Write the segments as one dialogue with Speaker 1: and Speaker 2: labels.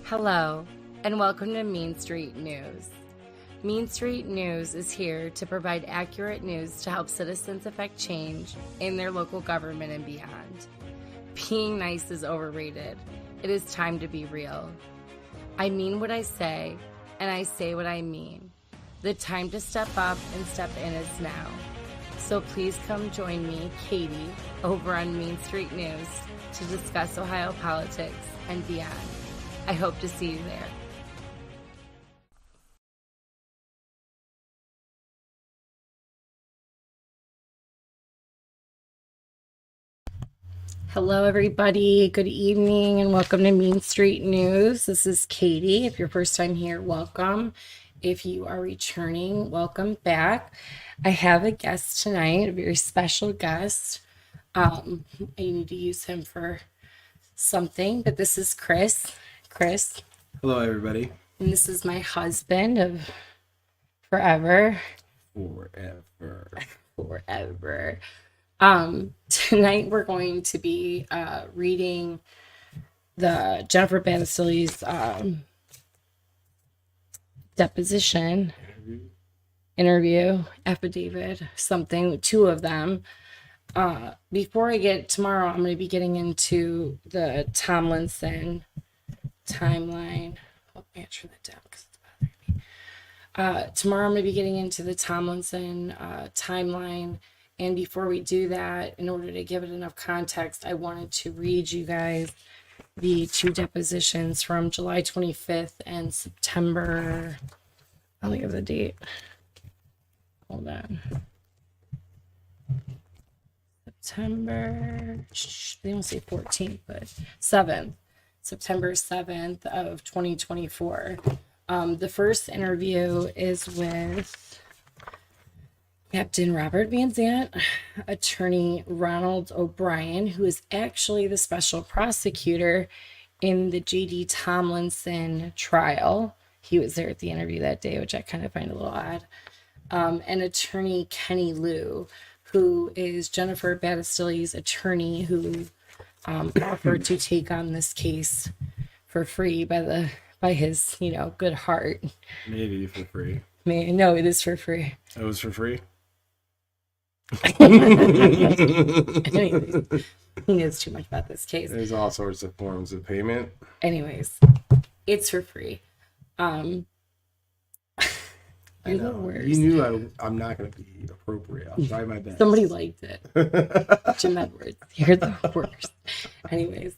Speaker 1: Hello, and welcome to Mean Street News. Mean Street News is here to provide accurate news to help citizens affect change in their local government and beyond. Being nice is overrated. It is time to be real. I mean what I say, and I say what I mean. The time to step up and step in is now. So please come join me, Katie, over on Mean Street News to discuss Ohio politics and beyond. I hope to see you there. Hello, everybody. Good evening, and welcome to Mean Street News. This is Katie. If you're first time here, welcome. If you are returning, welcome back. I have a guest tonight, a very special guest. I need to use him for something, but this is Chris. Chris.
Speaker 2: Hello, everybody.
Speaker 1: And this is my husband of forever. Forever. Tonight we're going to be reading the Jennifer Battistelli's deposition, interview, affidavit, something, two of them. Before I get tomorrow, I'm going to be getting into the Tomlinson timeline. Let me turn that down because it's bothering me. Tomorrow I'm going to be getting into the Tomlinson timeline. And before we do that, in order to give it enough context, I wanted to read you guys the two depositions from July 25th and September. I'll think of the date. Hold on. September, they don't say 14th, but 7th. September 7th of 2024. The first interview is with Captain Robert Vansant, attorney Ronald O'Brien, who is actually the special prosecutor in the J.D. Tomlinson trial. He was there at the interview that day, which I kind of find a little odd. And attorney Kenneth Lieux, who is Jennifer Battistelli's attorney, who offered to take on this case for free by his, good heart.
Speaker 2: Maybe for free.
Speaker 1: No, it is for free.
Speaker 2: It was for free?
Speaker 1: Anyways, he knows too much about this case.
Speaker 2: There's all sorts of forms of payment.
Speaker 1: Anyways, it's for free.
Speaker 2: I know. You knew I'm not going to be appropriate. I'll try my best.
Speaker 1: Somebody liked it. Jim Edwards, you're the worst. Anyways,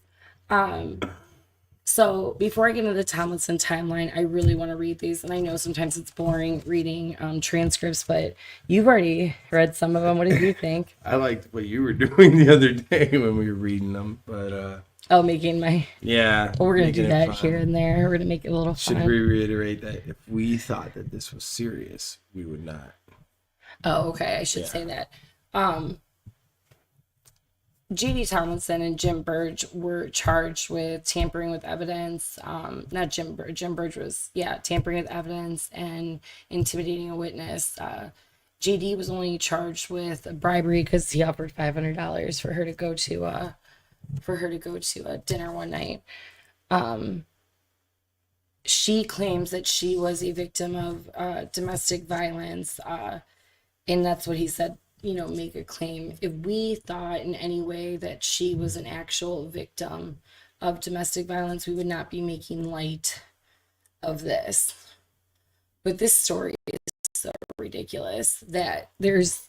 Speaker 1: so before I get into the Tomlinson timeline, I really want to read these, and I know sometimes it's boring reading transcripts, but you've already read some of them. What did you think?
Speaker 2: I liked what you were doing the other day when we were reading them, but
Speaker 1: making my...
Speaker 2: Yeah.
Speaker 1: Well, we're going to do that here and there. We're going to make it a little fun.
Speaker 2: Should we reiterate that if we thought that this was serious, we would not?
Speaker 1: Oh, okay. I should say that. J.D. Tomlinson and Jim Burge were charged with tampering with evidence. Not Jim Burge. Jim Burge was, tampering with evidence and intimidating a witness. J.D. was only charged with bribery because he offered $500 for her to go to a dinner one night. She claims that she was a victim of domestic violence, and that's what he said, make a claim. If we thought in any way that she was an actual victim of domestic violence, we would not be making light of this. But this story is so ridiculous that there's...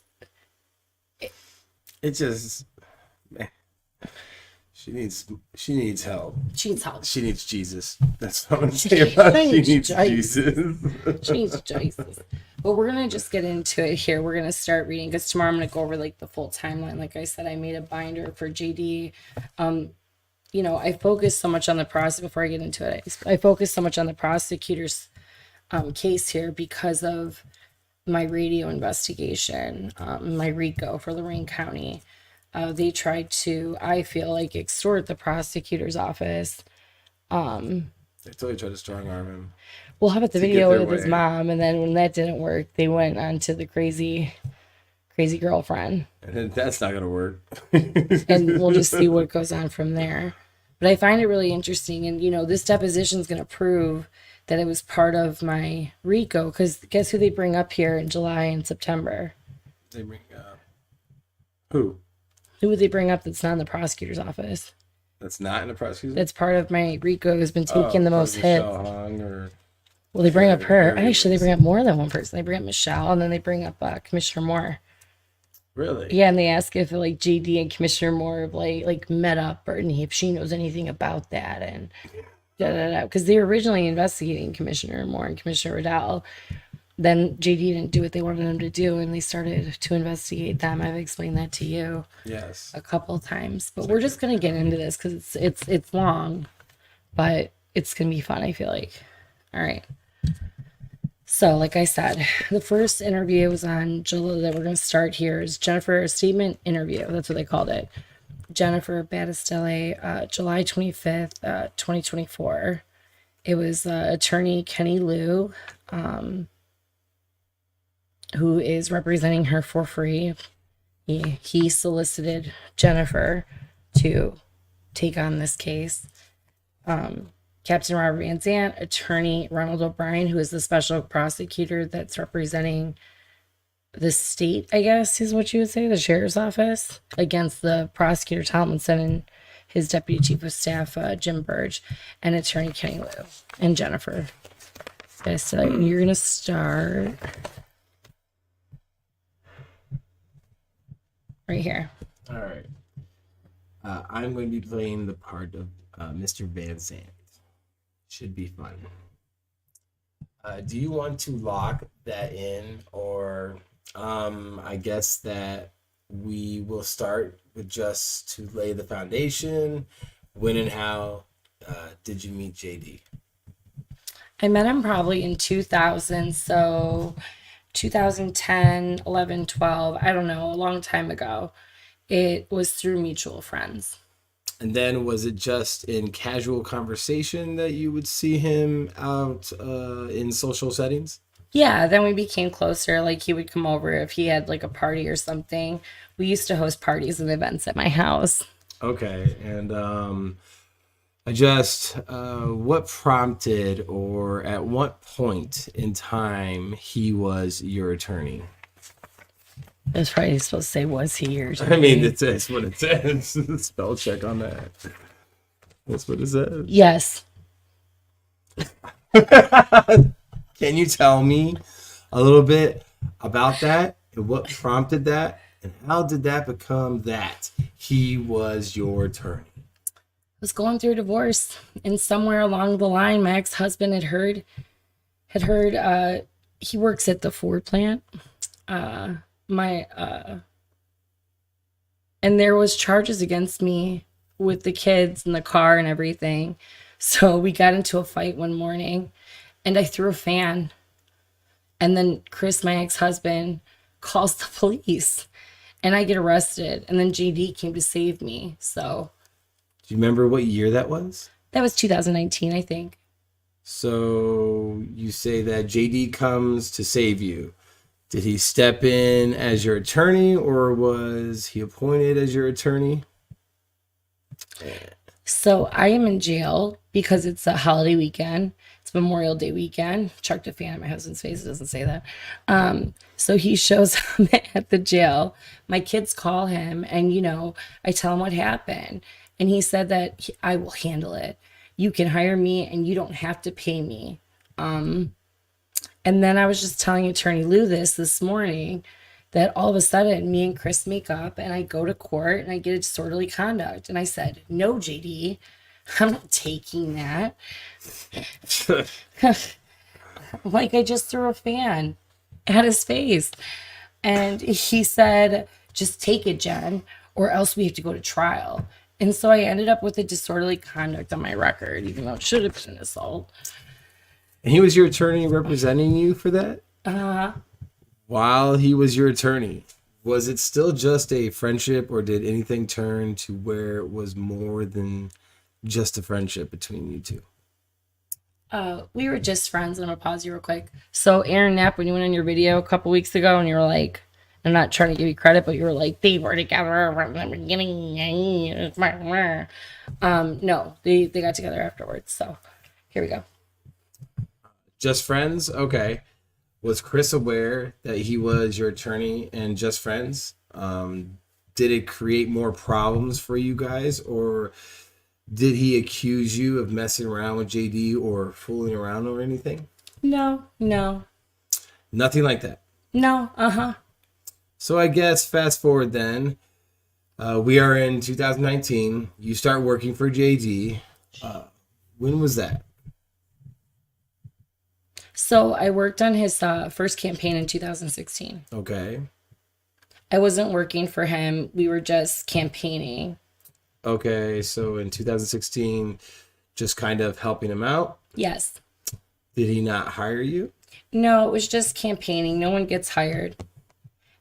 Speaker 2: It just... She needs help.
Speaker 1: She needs help.
Speaker 2: She needs Jesus. That's what I'm saying about it. She needs Jesus.
Speaker 1: She needs Jesus. Well, we're going to just get into it here. We're going to start reading because tomorrow I'm going to go over the full timeline. Like I said, I made a binder for JD. I focus so much on the process before I get into it. I focus so much on the prosecutor's case here because of my radio investigation, my RICO for Lorain County. They tried to, I feel like, extort the prosecutor's office.
Speaker 2: They totally tried to strong arm him.
Speaker 1: Well, how about the video with his mom? And then when that didn't work, they went on to the crazy girlfriend.
Speaker 2: And then that's not going to work.
Speaker 1: And we'll just see what goes on from there. But I find it really interesting. And, this deposition is going to prove that it was part of my RICO. Because guess who they bring up here in July and September?
Speaker 2: They bring up who?
Speaker 1: Who would they bring up that's not in the prosecutor's office?
Speaker 2: That's not in the prosecutor's.
Speaker 1: That's part of my RICO has been taking the most hits.
Speaker 2: Or
Speaker 1: Well, they bring up her. Actually, they bring up more than one person. They bring up Michelle, and then they bring up Commissioner Moore.
Speaker 2: Really?
Speaker 1: Yeah, and they ask if like JD and Commissioner Moore have like met up, or if she knows anything about that, and because they were originally investigating Commissioner Moore and Commissioner Riddell. Then JD didn't do what they wanted him to do, and they started to investigate them. I've explained that to you,
Speaker 2: yes,
Speaker 1: a couple of times. But we're just gonna get into this because it's long, but it's gonna be fun. I feel like. All right. So, like I said, the first interview was on July that we're going to start here is Jennifer statement interview. That's what they called it. Jennifer Battistelli, July 25th, 2024. It was attorney Kenneth Lieux, who is representing her for free. He solicited Jennifer to take on this case. Captain Robert Vansant, attorney Ronald O'Brien, who is the special prosecutor that's representing the state, I guess is what you would say, the sheriff's office, against the prosecutor Tomlinson and his deputy chief of staff, Jim Burge, and attorney Kenneth Lieux and Jennifer. So you're going to start right here.
Speaker 2: All right. I'm going to be playing the part of Mr. Vansant. Should be fun. Do you want to lock that in, or I guess that we will start with just to lay the foundation? When and how did you meet JD?
Speaker 1: I met him probably in 2000, so 2010, 11, 12, I don't know, a long time ago. It was through mutual friends.
Speaker 2: And then was it just in casual conversation that you would see him out in social settings?
Speaker 1: Yeah, then we became closer. Like he would come over if he had like a party or something. We used to host parties and events at my house.
Speaker 2: Okay. And what prompted or at what point in time he was your attorney?
Speaker 1: That's probably supposed to say, was he yours?
Speaker 2: I mean, that's what it says. Spell check on that. That's what it says.
Speaker 1: Yes.
Speaker 2: Can you tell me a little bit about that and what prompted that and how did that become that he was your attorney?
Speaker 1: I was going through a divorce, and somewhere along the line, my ex-husband had heard he works at the Ford plant. And there was charges against me with the kids and the car and everything. So we got into a fight one morning and I threw a fan. And then Chris, my ex-husband, calls the police and I get arrested. And then JD came to save me. So.
Speaker 2: Do you remember what year that was?
Speaker 1: That was 2019, I think.
Speaker 2: So you say that JD comes to save you. Did he step in as your attorney or was he appointed as your attorney?
Speaker 1: So I am in jail because it's a holiday weekend. It's Memorial Day weekend. Chucked a fan at my husband's face. It doesn't say that. So he shows up at the jail. My kids call him and, I tell him what happened. And he said that I will handle it. You can hire me and you don't have to pay me. And then I was just telling Attorney Lieux this morning that all of a sudden me and Chris make up and I go to court and I get a disorderly conduct. And I said, no, JD, I'm not taking that. Like I just threw a fan at his face. And he said, just take it, Jen, or else we have to go to trial. And so I ended up with a disorderly conduct on my record, even though it should have been an assault.
Speaker 2: And he was your attorney representing you for that? While he was your attorney, was it still just a friendship or did anything turn to where it was more than just a friendship between you two?
Speaker 1: We were just friends. I'm going to pause you real quick. So Aaron Knapp, when you went on your video a couple weeks ago and you were like, I'm not trying to give you credit, but you were like, they were together from the beginning. No, they got together afterwards. So here we go.
Speaker 2: Just friends? Okay. Was Chris aware that he was your attorney and just friends? Did it create more problems for you guys, or did he accuse you of messing around with JD or fooling around or anything?
Speaker 1: No.
Speaker 2: Nothing like that.
Speaker 1: No.
Speaker 2: So I guess fast forward then. We are in 2019. You start working for JD. When was that?
Speaker 1: So I worked on his first campaign in 2016.
Speaker 2: Okay.
Speaker 1: I wasn't working for him. We were just campaigning.
Speaker 2: Okay, so in 2016, just kind of helping him out.
Speaker 1: Yes.
Speaker 2: Did he not hire you?
Speaker 1: No, it was just campaigning. No one gets hired.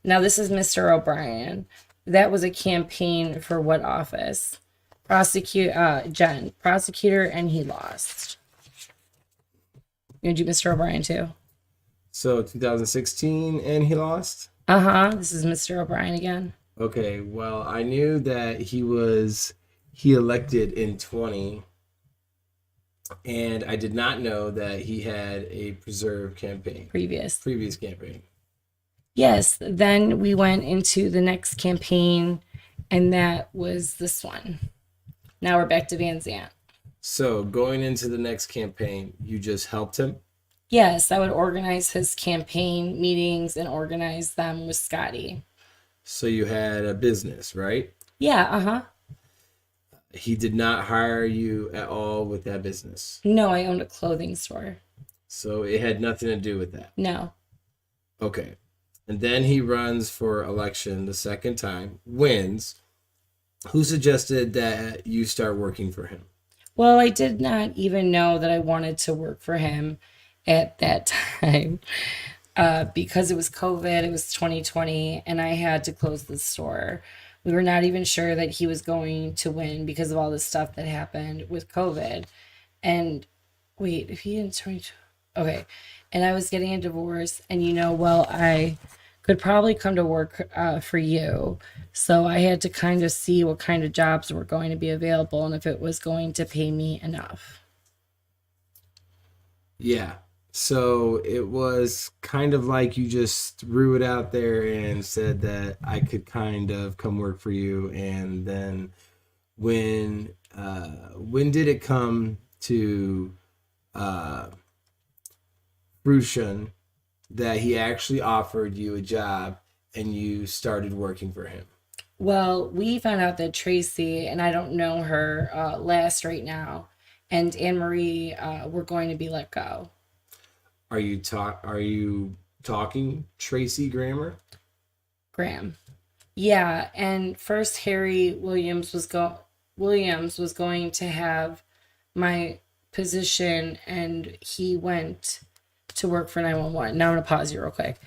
Speaker 1: Now this is Mr. O'Brien. That was a campaign for what office? Prosecutor, and he lost. You gonna do Mr. O'Brien too?
Speaker 2: So 2016 and he lost?
Speaker 1: This is Mr. O'Brien again.
Speaker 2: Okay, well, I knew that he elected in 20, and I did not know that he had a preserved campaign. Previous campaign.
Speaker 1: Yes, then we went into the next campaign, and that was this one. Now we're back to Vansant.
Speaker 2: So going into the next campaign, you just helped him?
Speaker 1: Yes, I would organize his campaign meetings and organize them with Scotty.
Speaker 2: So you had a business, right?
Speaker 1: Yeah,
Speaker 2: He did not hire you at all with that business?
Speaker 1: No, I owned a clothing store.
Speaker 2: So it had nothing to do with that?
Speaker 1: No.
Speaker 2: Okay. And then he runs for election the second time, wins. Who suggested that you start working for him?
Speaker 1: Well, I did not even know that I wanted to work for him at that time. Because it was COVID, it was 2020, and I had to close the store. We were not even sure that he was going to win because of all the stuff that happened with COVID. And wait, if he didn't 20, okay. And I was getting a divorce, and I could probably come to work for you. So I had to kind of see what kind of jobs were going to be available and if it was going to pay me enough.
Speaker 2: Yeah. So it was kind of like you just threw it out there and said that I could kind of come work for you. And then when did it come to fruition that he actually offered you a job and you started working for him?
Speaker 1: Well, we found out that Tracy, and I don't know her last right now, and Anne Marie were going to be let go.
Speaker 2: Are you talking Tracy Graham?
Speaker 1: Yeah, and first Harry Williams was going to have my position, and he went to work for 911. Now I'm gonna pause you real quick.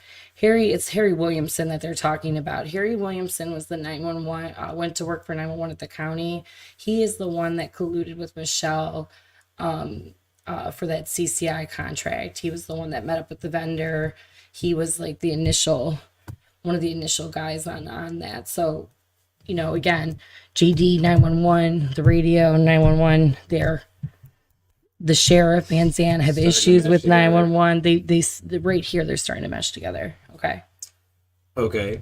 Speaker 1: It's Harry Williamson that they're talking about. Harry Williamson was the 911, went to work for 911 at the county. He is the one that colluded with Michelle for that CCI contract. He was the one that met up with the vendor. He was like one of the initial guys on that. So, again, JD 911, the radio 911, the sheriff Vansant have issues with 911. They right here, they're starting to mesh together. Okay.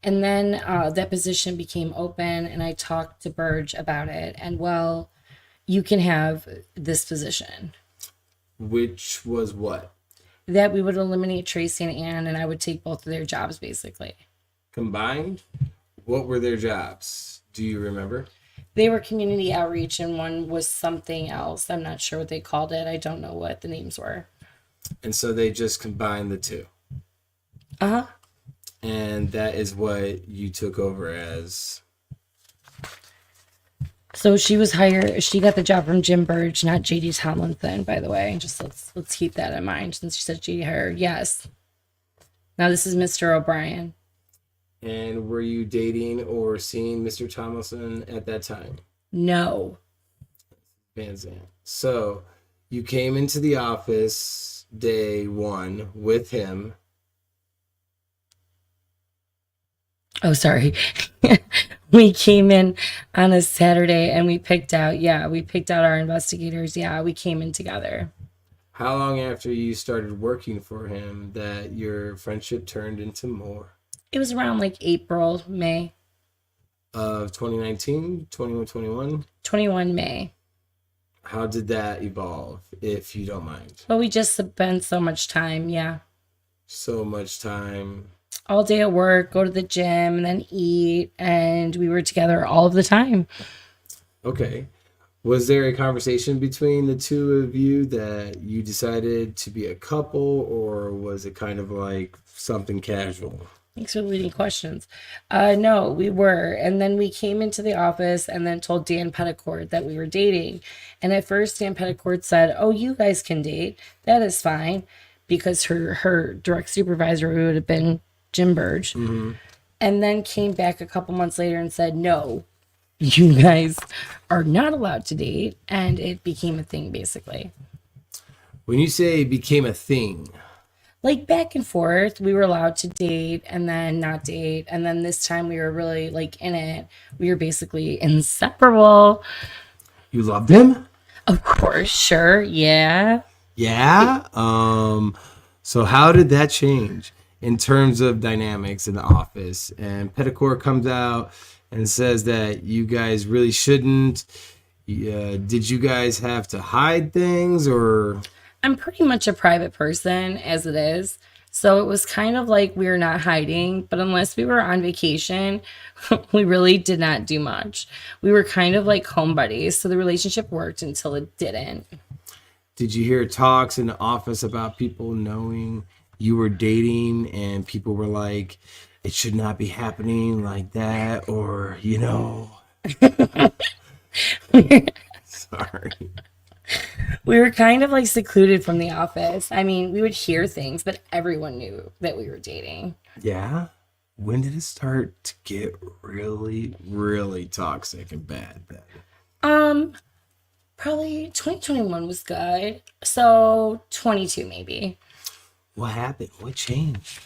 Speaker 1: And then that position became open, and I talked to Burge about it. And well, you can have this position.
Speaker 2: Which was what?
Speaker 1: That we would eliminate Tracy and Ann, and I would take both of their jobs, basically.
Speaker 2: Combined? What were their jobs? Do you remember?
Speaker 1: They were community outreach, and one was something else. I'm not sure what they called it. I don't know what the names were.
Speaker 2: And so they just combined the two? And that is what you took over as?
Speaker 1: So she was hired. She got the job from Jim Burge, not JD Tomlinson, by the way. Just let's keep that in mind since she said JD hired. Yes. Now this is Mr. O'Brien.
Speaker 2: And were you dating or seeing Mr. Tomlinson at that time?
Speaker 1: No.
Speaker 2: Vansant. So you came into the office day one with him.
Speaker 1: Oh, sorry. We came in on a Saturday and we picked out our investigators. Yeah, we came in together.
Speaker 2: How long after you started working for him that your friendship turned into more?
Speaker 1: It was around like April, May.
Speaker 2: Of 2019, 21.
Speaker 1: 21 May.
Speaker 2: How did that evolve, if you don't mind?
Speaker 1: Well, we just spent so much time, yeah.
Speaker 2: So much time.
Speaker 1: All day at work, go to the gym, and then eat, and we were together all of the time.
Speaker 2: Okay. Was there a conversation between the two of you that you decided to be a couple, or was it kind of like something casual?
Speaker 1: Thanks for leading questions. No, we were. And then we came into the office and then told Dan Petticord that we were dating. And at first, Dan Petticord said, "Oh, you guys can date. That is fine." Because her direct supervisor would have been Jim Burge.
Speaker 2: Mm-hmm.
Speaker 1: And then came back a couple months later and said, "No, you guys are not allowed to date." And it became a thing, basically.
Speaker 2: When you say became a thing,
Speaker 1: Like back and forth, we were allowed to date and then not date. And then this time we were really like in it. We were basically inseparable.
Speaker 2: you loved him?
Speaker 1: Of course, sure, yeah.
Speaker 2: Yeah. So how did that change in terms of dynamics in the office? And Petticord comes out and says that you guys really shouldn't. Did you guys have to hide things, or?
Speaker 1: I'm pretty much a private person as it is. So it was kind of like we were not hiding, but unless we were on vacation, we really did not do much. We were kind of like home buddies. So the relationship worked until it didn't.
Speaker 2: Did you hear talks in the office about people knowing you were dating and people were like, it should not be happening like that, or, Sorry.
Speaker 1: We were kind of like secluded from the office. I mean, we would hear things, but everyone knew that we were dating.
Speaker 2: Yeah? When did it start to get really, really toxic and bad then?
Speaker 1: Probably 2021 was good. So 22 maybe.
Speaker 2: What happened? What changed?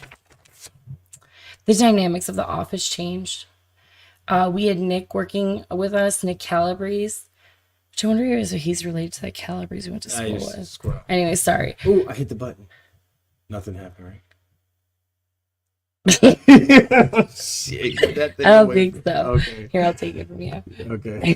Speaker 1: The dynamics of the office changed. We had Nick working with us, Nick Calabrese. Which I wonder if he's related to that Calabrese we went to school with.
Speaker 2: Squirrel.
Speaker 1: Anyway, sorry.
Speaker 2: Oh, I hit the button. Nothing happened, right? Shit, that thing
Speaker 1: I don't
Speaker 2: away
Speaker 1: think
Speaker 2: from-
Speaker 1: so.
Speaker 2: Okay.
Speaker 1: Here, I'll take it from you.
Speaker 2: Okay.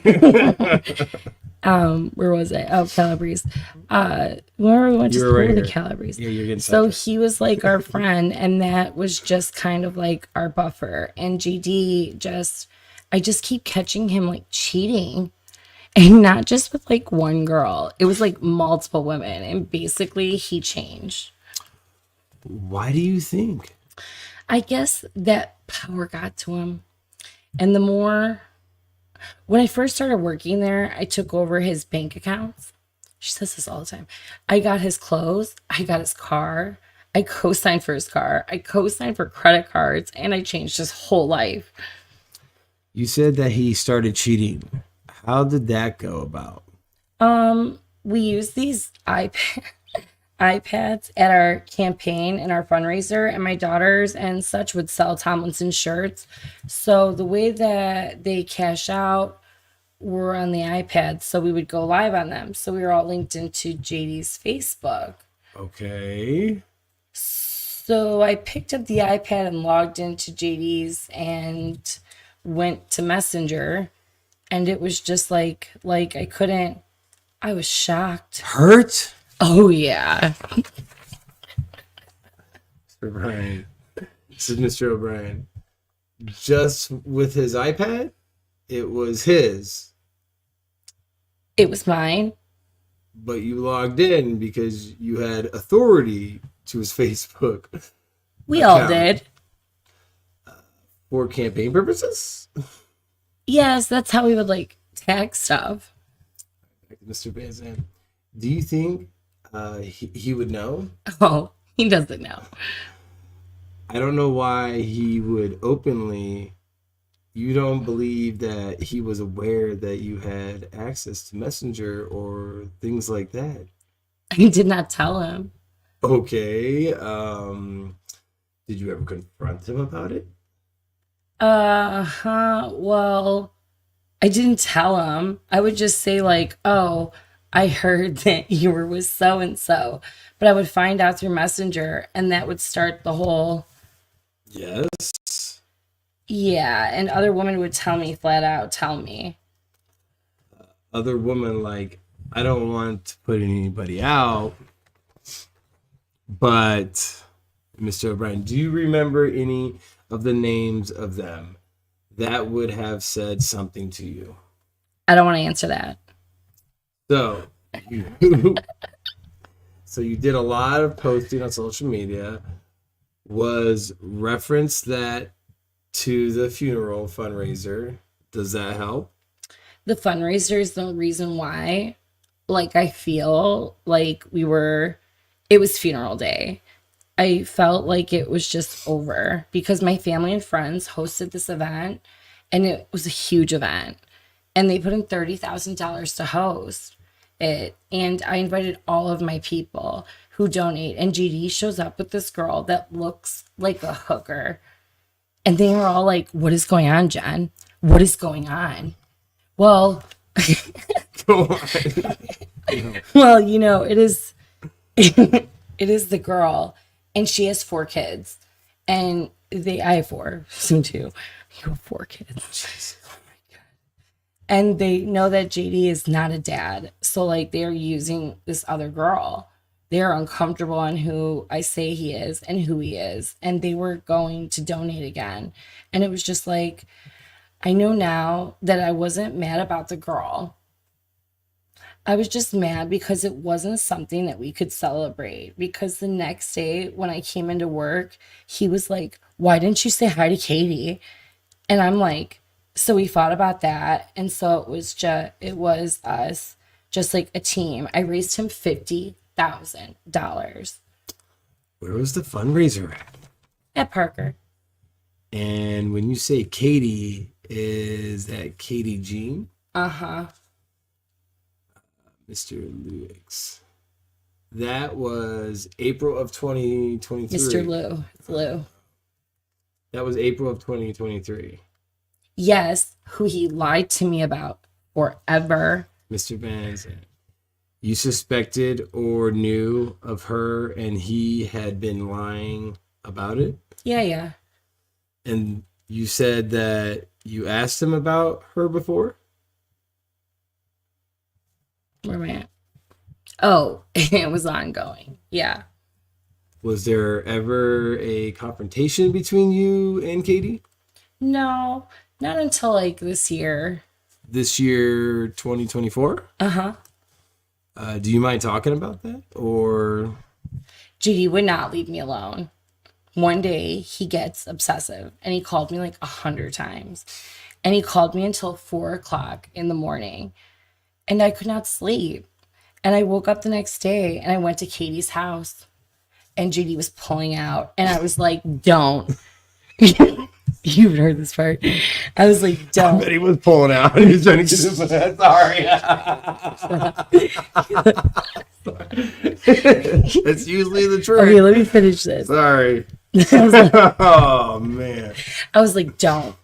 Speaker 1: Where was I? Oh, Calabrese. Where we went to
Speaker 2: You were
Speaker 1: school
Speaker 2: right
Speaker 1: with the
Speaker 2: here.
Speaker 1: Calabrese.
Speaker 2: Yeah, you're getting
Speaker 1: So
Speaker 2: sidetracked.
Speaker 1: he was like our friend, and that was just kind of like our buffer. And I just keep catching him like cheating. And not just with like one girl. It was like multiple women. And basically he changed.
Speaker 2: Why do you think?
Speaker 1: I guess that power got to him. And when I first started working there, I took over his bank accounts. She says this all the time. I got his clothes. I got his car. I co-signed for his car. I co-signed for credit cards. And I changed his whole life.
Speaker 2: You said that he started cheating. How did that go about?
Speaker 1: We used these iPads at our campaign and our fundraiser, and my daughters and such would sell Tomlinson shirts. So the way that they cash out were on the iPads, so we would go live on them. So we were all linked into JD's Facebook.
Speaker 2: Okay.
Speaker 1: So I picked up the iPad and logged into JD's and went to Messenger, and it was just like I was shocked.
Speaker 2: Hurt?
Speaker 1: Oh yeah.
Speaker 2: Mr. O'Brien. This is Mr. O'Brien. Just with his iPad? It was his.
Speaker 1: It was mine.
Speaker 2: But you logged in because you had authority to his Facebook.
Speaker 1: We all
Speaker 2: account.
Speaker 1: did.
Speaker 2: For campaign purposes?
Speaker 1: Yes, that's how we would like tag stuff.
Speaker 2: Mr. Vansant, do you think he would know?
Speaker 1: Oh, he doesn't know.
Speaker 2: I don't know why he would openly. You don't believe that he was aware that you had access to Messenger or things like that?
Speaker 1: I did not tell him.
Speaker 2: Okay. Did you ever confront him about it?
Speaker 1: Well, I didn't tell him. I would just say like, "Oh, I heard that you were with so and so," but I would find out through Messenger, and that would start the whole.
Speaker 2: Yes.
Speaker 1: Yeah, and other women would tell me flat out, tell me.
Speaker 2: Other women, like, I don't want to put anybody out, but Mr. O'Brien, do you remember any of the names of them that would have said something to you?
Speaker 1: I don't want to answer that.
Speaker 2: So, so you did a lot of posting on social media. Was reference that to the funeral fundraiser? Does that help?
Speaker 1: The fundraiser is the reason why, like, I feel like it was funeral day. I felt like it was just over because my family and friends hosted this event and it was a huge event and they put in $30,000 to host it. And I invited all of my people who donate. And GD shows up with this girl that looks like a hooker. And they were all like, "What is going on, Jen? What is going on?" Well,
Speaker 2: Go on.
Speaker 1: well, it is it is the girl, and she has 4 kids, and I have 4 soon too. You have 4 kids.
Speaker 2: Jesus.
Speaker 1: And they know that JD is not a dad. So like they're using this other girl. They're uncomfortable on who I say he is and who he is. And they were going to donate again. And it was just like, I know now that I wasn't mad about the girl. I was just mad because it wasn't something that we could celebrate. Because the next day when I came into work, he was like, "Why didn't you say hi to Katie?" And I'm like, so we fought about that. And so it was us, just like a team. I raised him $50,000
Speaker 2: Where was the fundraiser
Speaker 1: at Parker.
Speaker 2: And when you say Katie, is that Katie Jean?
Speaker 1: Uh-huh.
Speaker 2: Mr. Lieux. That was April of 2023.
Speaker 1: Mr. Lieux. It's Lieux.
Speaker 2: That was April of 2023.
Speaker 1: Yes, who he lied to me about forever.
Speaker 2: Mr. Vansant. You suspected or knew of her and he had been lying about it?
Speaker 1: Yeah.
Speaker 2: And you said that you asked him about her before?
Speaker 1: Where am I at? Oh, it was ongoing. Yeah.
Speaker 2: Was there ever a confrontation between you and Katie?
Speaker 1: No, not until like this year.
Speaker 2: This year, 2024?
Speaker 1: Uh-huh.
Speaker 2: Do you mind talking about that? Or
Speaker 1: GD would not leave me alone. One day he gets obsessive and he called me like 100 times. And he called me until 4:00 in the morning. And I could not sleep. And I woke up the next day and I went to Katie's house. And JD was pulling out. And I was like, "Don't." You've heard this part. I was like, "Don't."
Speaker 2: I bet he was pulling out. He was trying to get his that. Sorry. That's usually the trick.
Speaker 1: Okay, let me finish this.
Speaker 2: Sorry. Oh, man.
Speaker 1: I was like, "Don't.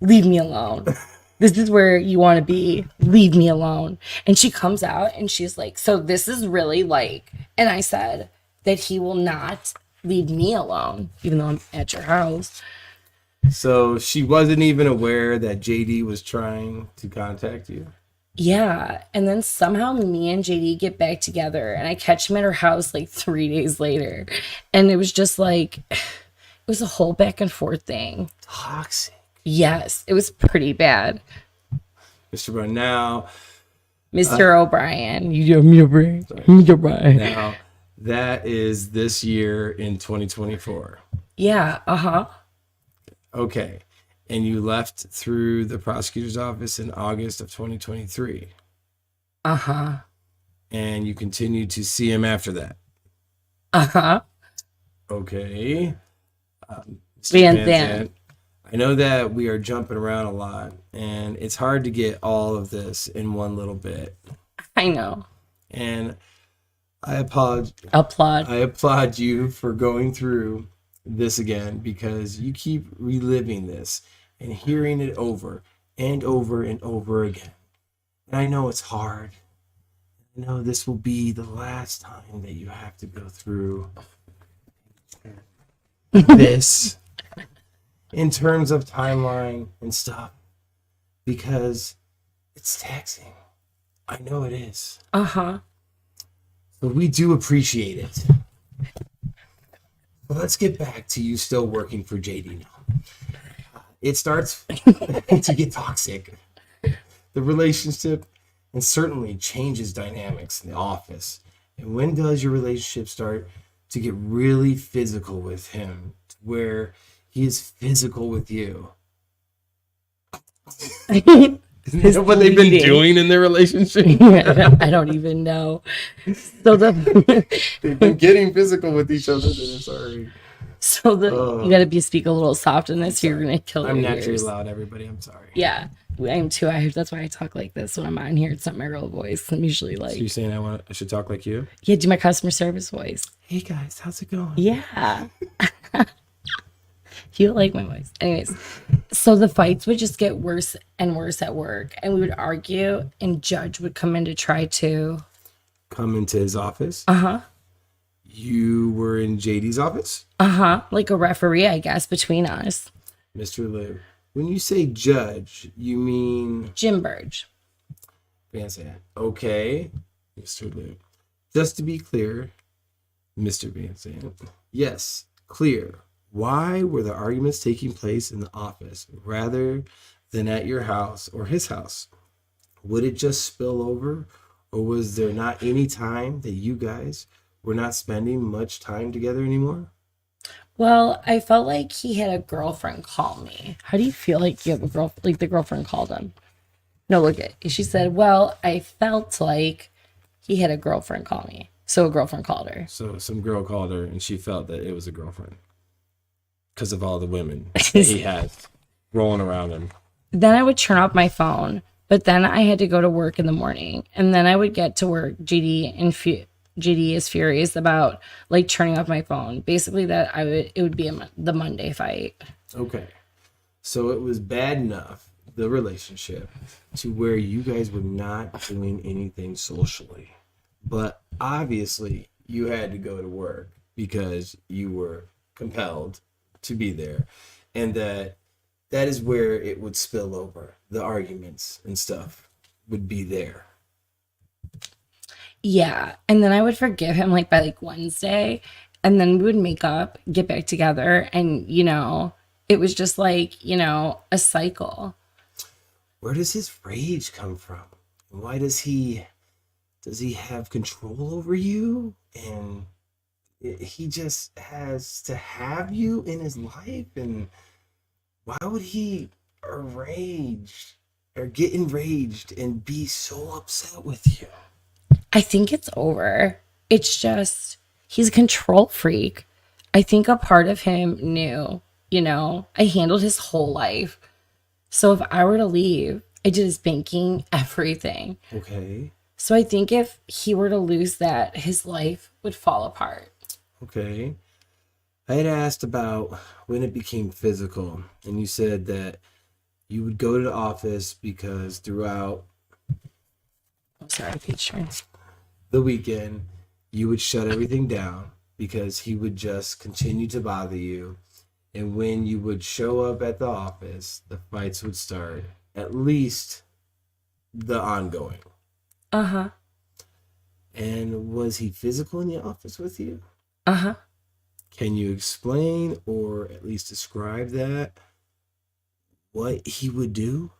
Speaker 1: Leave me alone. This is where you want to be. Leave me alone." And she comes out and she's like, "So this is really like," and I said that he will not leave me alone, even though I'm at your house.
Speaker 2: So she wasn't even aware that JD was trying to contact you?
Speaker 1: Yeah. And then somehow me and JD get back together and I catch him at her house like 3 days later. And it was just like, it was a whole back and forth thing.
Speaker 2: Toxic.
Speaker 1: Yes, it was pretty bad.
Speaker 2: Mr. Brown, now...
Speaker 1: Mr. O'Brien. You do me O'Brien. Mr. O'Brien.
Speaker 2: Now, that is this year in 2024.
Speaker 1: Yeah, uh-huh.
Speaker 2: Okay. And you left through the prosecutor's office in August of 2023.
Speaker 1: Uh-huh.
Speaker 2: And you continued to see him after that.
Speaker 1: Uh-huh.
Speaker 2: Okay. Mr.
Speaker 1: Vansant.
Speaker 2: I know that we are jumping around a lot, and it's hard to get all of this in one little bit.
Speaker 1: I know.
Speaker 2: And I applaud you for going through this again because you keep reliving this and hearing it over and over and over again. And I know it's hard. I know this will be the last time that you have to go through this in terms of timeline and stuff, because it's taxing. I know it is.
Speaker 1: Uh-huh.
Speaker 2: But we do appreciate it. But let's get back to you still working for JD now. It starts to get toxic. The relationship, and certainly changes dynamics in the office. And when does your relationship start to get really physical with him, where he is physical with you? Isn't that what they've been doing in their relationship?
Speaker 1: I don't even know. So
Speaker 2: they've been getting physical with each other. I'm sorry.
Speaker 1: So you gotta speak a little soft in this. You're gonna kill.
Speaker 2: I'm
Speaker 1: your
Speaker 2: naturally
Speaker 1: ears.
Speaker 2: loud. Everybody, I'm sorry.
Speaker 1: Yeah, I am too. That's why I talk like this when I'm on here. It's not my real voice. I'm usually like.
Speaker 2: So you're saying I should talk like you?
Speaker 1: Yeah, do my customer service voice.
Speaker 2: Hey guys, how's it going?
Speaker 1: Yeah. You like my voice. Anyways, so the fights would just get worse and worse at work, and we would argue, and Judge would come in to try to
Speaker 2: come into his office.
Speaker 1: Uh-huh.
Speaker 2: You were in JD's office?
Speaker 1: Uh-huh. Like a referee, I guess, between us.
Speaker 2: Mr. Lieux, when you say judge, you mean
Speaker 1: Jim Burge.
Speaker 2: Vansant. Okay, Mr. Lieux. Just to be clear, Mr. Vansant. Yes, clear. Why were the arguments taking place in the office rather than at your house or his house? Would it just spill over, or was there not any time that you guys were not spending much time together anymore?
Speaker 1: Well, I felt like he had a girlfriend call me. How do you feel like you have a girl, like the girlfriend called him? No, look at. She said, well, I felt like he had a girlfriend call me. So a girlfriend called her.
Speaker 2: So some girl called her and she felt that it was a girlfriend because of all the women that he had rolling around him.
Speaker 1: Then I would turn off my phone, but then I had to go to work in the morning. And then I would get to work. JD is furious about like turning off my phone. Basically that it would be the Monday fight.
Speaker 2: Okay. So it was bad enough, the relationship, to where you guys were not doing anything socially. But obviously you had to go to work because you were compelled to be there. And that is where it would spill over. The arguments and stuff would be there.
Speaker 1: Yeah. And then I would forgive him like by like Wednesday. And then we would make up, get back together. And, it was just like, a cycle.
Speaker 2: Where does his rage come from? And why does he have control over you? And he just has to have you in his life? And why would he get enraged and be so upset with you?
Speaker 1: I think it's over. It's just, he's a control freak. I think a part of him knew, I handled his whole life. So if I were to leave, I did his banking, everything.
Speaker 2: Okay.
Speaker 1: So I think if he were to lose that, his life would fall apart.
Speaker 2: Okay. I had asked about when it became physical, and you said that you would go to the office because throughout the weekend, you would shut everything down because he would just continue to bother you. And when you would show up at the office, the fights would start, at least the ongoing.
Speaker 1: Uh-huh.
Speaker 2: And was he physical in the office with you?
Speaker 1: Uh-huh.
Speaker 2: Can you explain or at least describe that? What he would do?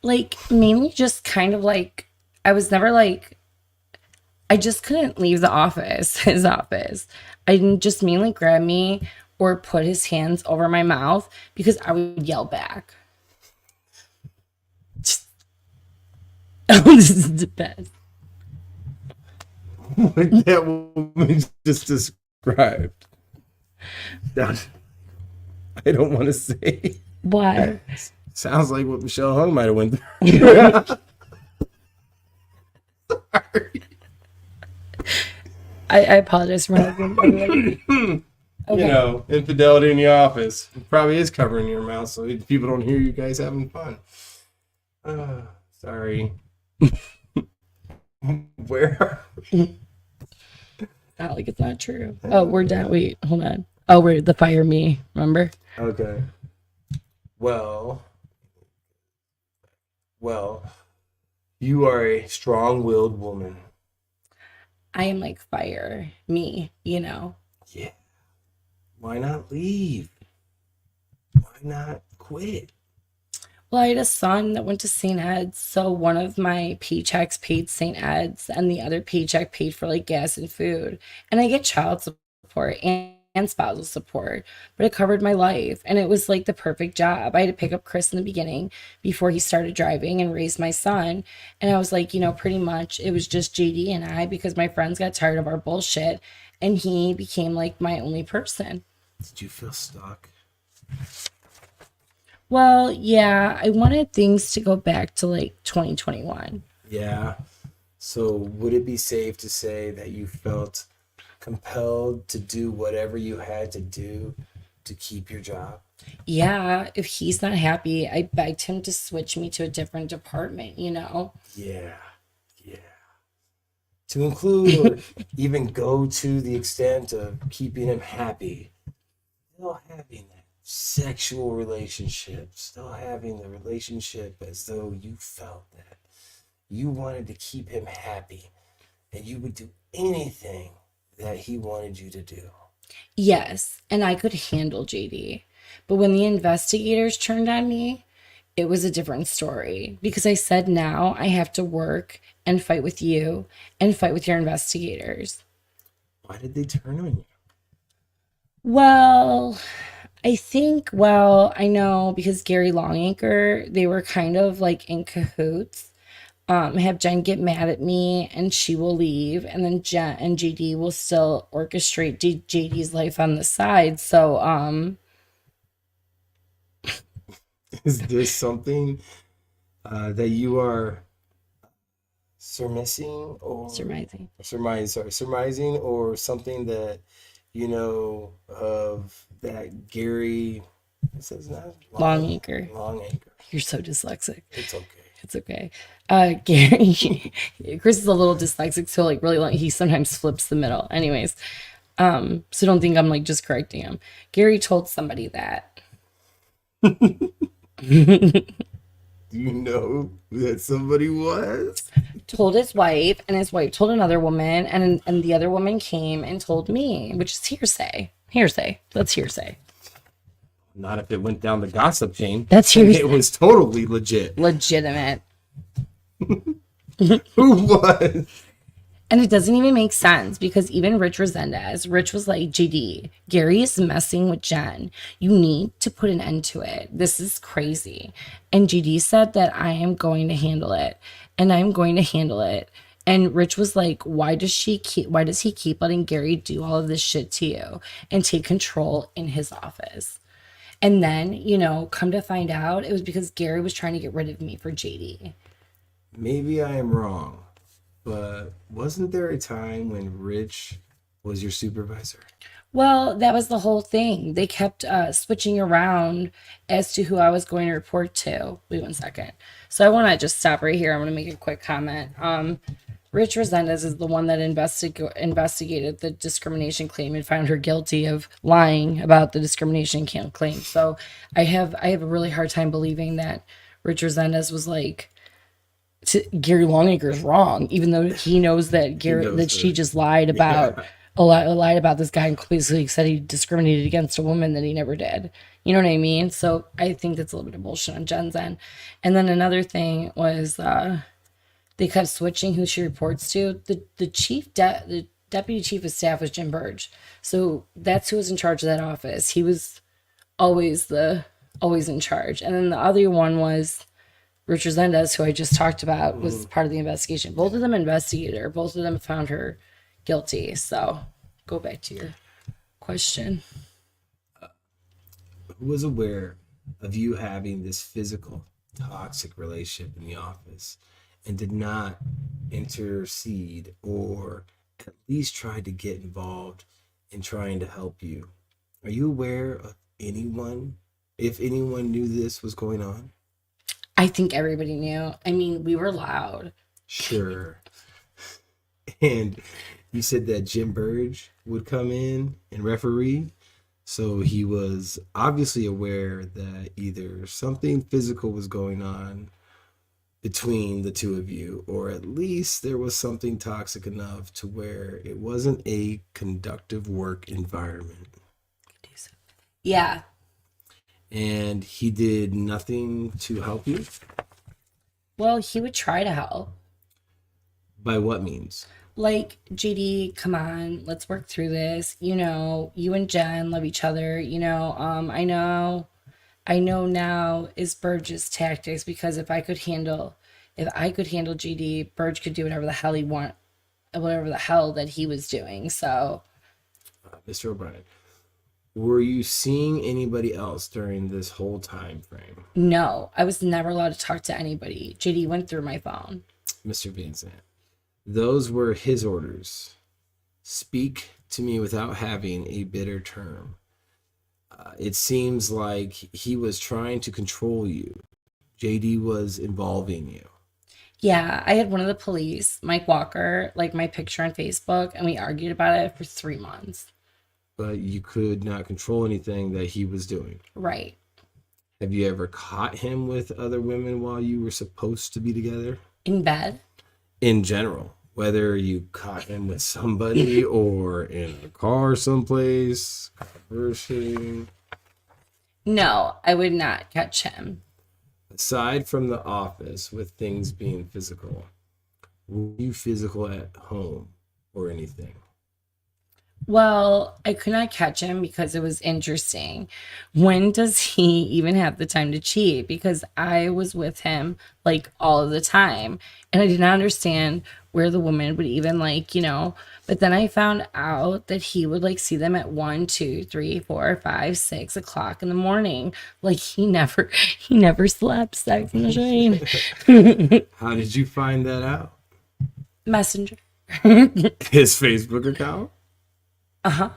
Speaker 1: Like, mainly just kind of like, I was never like, I just couldn't leave the office, his office. I didn't just mainly grab me or put his hands over my mouth because I would yell back. Oh, this is the best.
Speaker 2: What that woman just described. I don't want to say.
Speaker 1: Why?
Speaker 2: Sounds like what Michelle Hung might have went through. Sorry.
Speaker 1: I apologize for my husband. Okay.
Speaker 2: You know, infidelity in the office. It probably is covering your mouth so people don't hear you guys having fun. Sorry. Where are we?
Speaker 1: Not like it's not true. Oh, we're done. Wait, hold on. Oh, we're the fire me. Remember?
Speaker 2: Okay. Well, you are a strong-willed woman.
Speaker 1: I am like fire me. You know.
Speaker 2: Yeah. Why not leave? Why not quit?
Speaker 1: Well, I had a son that went to St. Ed's, so one of my paychecks paid St. Ed's, and the other paycheck paid for like gas and food. And I get child support and spousal support, but it covered my life, and it was like the perfect job. I had to pick up Chris in the beginning before he started driving and raise my son, and I was like, pretty much it was just JD and I because my friends got tired of our bullshit, and he became like my only person.
Speaker 2: Did you feel stuck?
Speaker 1: Well, yeah, I wanted things to go back to like 2021.
Speaker 2: Yeah. So would it be safe to say that you felt compelled to do whatever you had to do to keep your job?
Speaker 1: Yeah, if he's not happy, I begged him to switch me to a different department,
Speaker 2: Yeah. To include or even go to the extent of keeping him happy. Still having that sexual relationship. Still having the relationship as though you felt that. You wanted to keep him happy. And you would do anything that he wanted you to do.
Speaker 1: Yes, and I could handle JD. But when the investigators turned on me, it was a different story because I said now I have to work and fight with you and fight with your investigators.
Speaker 2: Why did they turn on you?
Speaker 1: Well, I know because Gary Longacre, they were kind of like in cahoots. Have Jen get mad at me and she will leave, and then Jen and JD will still orchestrate JD's life on the side. So,
Speaker 2: Is this something that you are surmising or surmising or something that of that Gary, what's his name?
Speaker 1: Longacre.
Speaker 2: Longacre.
Speaker 1: You're so dyslexic.
Speaker 2: It's okay.
Speaker 1: It's okay. Gary, Chris is a little dyslexic, so like really long. He sometimes flips the middle. Anyways, so don't think I'm like just correcting him. Gary told somebody that.
Speaker 2: Do you know who that somebody was?
Speaker 1: Told his wife, and his wife told another woman, and the other woman came and told me, which is hearsay. Hearsay. That's hearsay.
Speaker 2: Not if it went down the gossip chain.
Speaker 1: That's hearsay.
Speaker 2: It was totally legit.
Speaker 1: Legitimate.
Speaker 2: Who was?
Speaker 1: And it doesn't even make sense because even Rich was like, JD, Gary is messing with Jen. You need to put an end to it. This is crazy. And JD said that I am going to handle it. And I'm going to handle it. And Rich was like, why does he keep letting Gary do all of this shit to you and take control in his office? And then, come to find out, it was because Gary was trying to get rid of me for JD.
Speaker 2: Maybe I am wrong, but wasn't there a time when Rich was your supervisor?
Speaker 1: Well, that was the whole thing. They kept switching around as to who I was going to report to. Wait 1 second. So I want to just stop right here. I'm going to make a quick comment. Rich Resendez is the one that investigated the discrimination claim and found her guilty of lying about the discrimination claim. So I have a really hard time believing that Rich Resendez was like, Gary Longacre is wrong, even though he knows that she just lied about lied about this guy and basically said he discriminated against a woman that he never did. You know what I mean? So I think that's a little bit of bullshit on Jen's end. And then another thing was they kept switching who she reports to. The deputy chief of staff was Jim Burge. So that's who was in charge of that office. He was always in charge. And then the other one was Richard Zendes, who I just talked about, was part of the investigation. Both of them investigated her. Both of them found her guilty. So go back to your question.
Speaker 2: Who was aware of you having this physical, toxic relationship in the office and did not intercede or at least try to get involved in trying to help you Are you aware of anyone, if anyone knew this was going on?
Speaker 1: I think everybody knew. I mean, we were loud.
Speaker 2: Sure. And you said that Jim Burge would come in and referee. So he was obviously aware that either something physical was going on between the two of you, or at least there was something toxic enough to where it wasn't a conductive work environment.
Speaker 1: Yeah.
Speaker 2: And he did nothing to help you?
Speaker 1: Well, he would try to help.
Speaker 2: By what means?
Speaker 1: Like, JD, come on, let's work through this. You know, you and Jen love each other. You know, I know now is Burge's tactics, because if I could handle JD, Burge could do whatever the hell that he was doing. So,
Speaker 2: Mr. O'Brien, were you seeing anybody else during this whole time frame?
Speaker 1: no, I was never allowed to talk to anybody. JD went through my phone.
Speaker 2: Mr. Vansant, those were his orders. Speak to me without having a bitter term. It seems like he was trying to control you. JD was involving you.
Speaker 1: Yeah, I had one of the police, Mike Walker, like my picture on Facebook, and we argued about it for 3 months.
Speaker 2: But you could not control anything that he was doing.
Speaker 1: Right.
Speaker 2: Have you ever caught him with other women while you were supposed to be together?
Speaker 1: In bed?
Speaker 2: In general, whether you caught him with somebody or in a car someplace, conversing.
Speaker 1: No, I would not catch him.
Speaker 2: Aside from the office, with things being physical, were you physical at home or anything?
Speaker 1: Well, I could not catch him because it was interesting. When does he even have the time to cheat? Because I was with him like all of the time. And I did not understand where the woman would even but then I found out that he would like see them at 1, 2, 3, 4, 5, 6 o'clock in the morning. Like he never slept. Sex in the shade.
Speaker 2: How did you find that out?
Speaker 1: Messenger.
Speaker 2: His Facebook account?
Speaker 1: Uh-huh.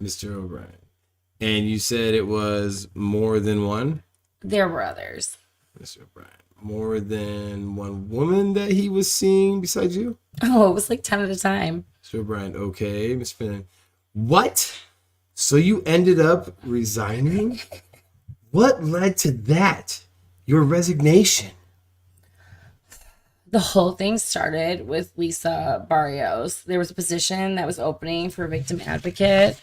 Speaker 2: Mr. O'Brien. And you said it was more than one?
Speaker 1: There were others.
Speaker 2: Mr. O'Brien. More than one woman that he was seeing besides you?
Speaker 1: Oh, it was like 10 at a time.
Speaker 2: Mr. O'Brien. Okay, Ms. Finnan. What? So you ended up resigning? What led to that? Your resignation?
Speaker 1: The whole thing started with Lisa Barrios. There was a position that was opening for a victim advocate.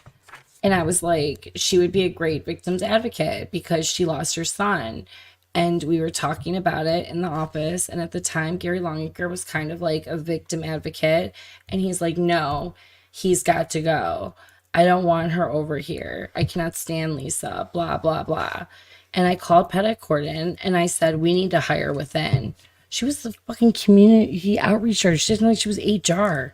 Speaker 1: And I was like, she would be a great victim's advocate because she lost her son. And we were talking about it in the office. And at the time, Gary Longacre was kind of like a victim advocate. And he's like, no, he's got to go. I don't want her over here. I cannot stand Lisa, blah, blah, blah. And I called Petticourt in and I said, we need to hire within. She was the fucking community outreach coordinator. She didn't know like she was HR.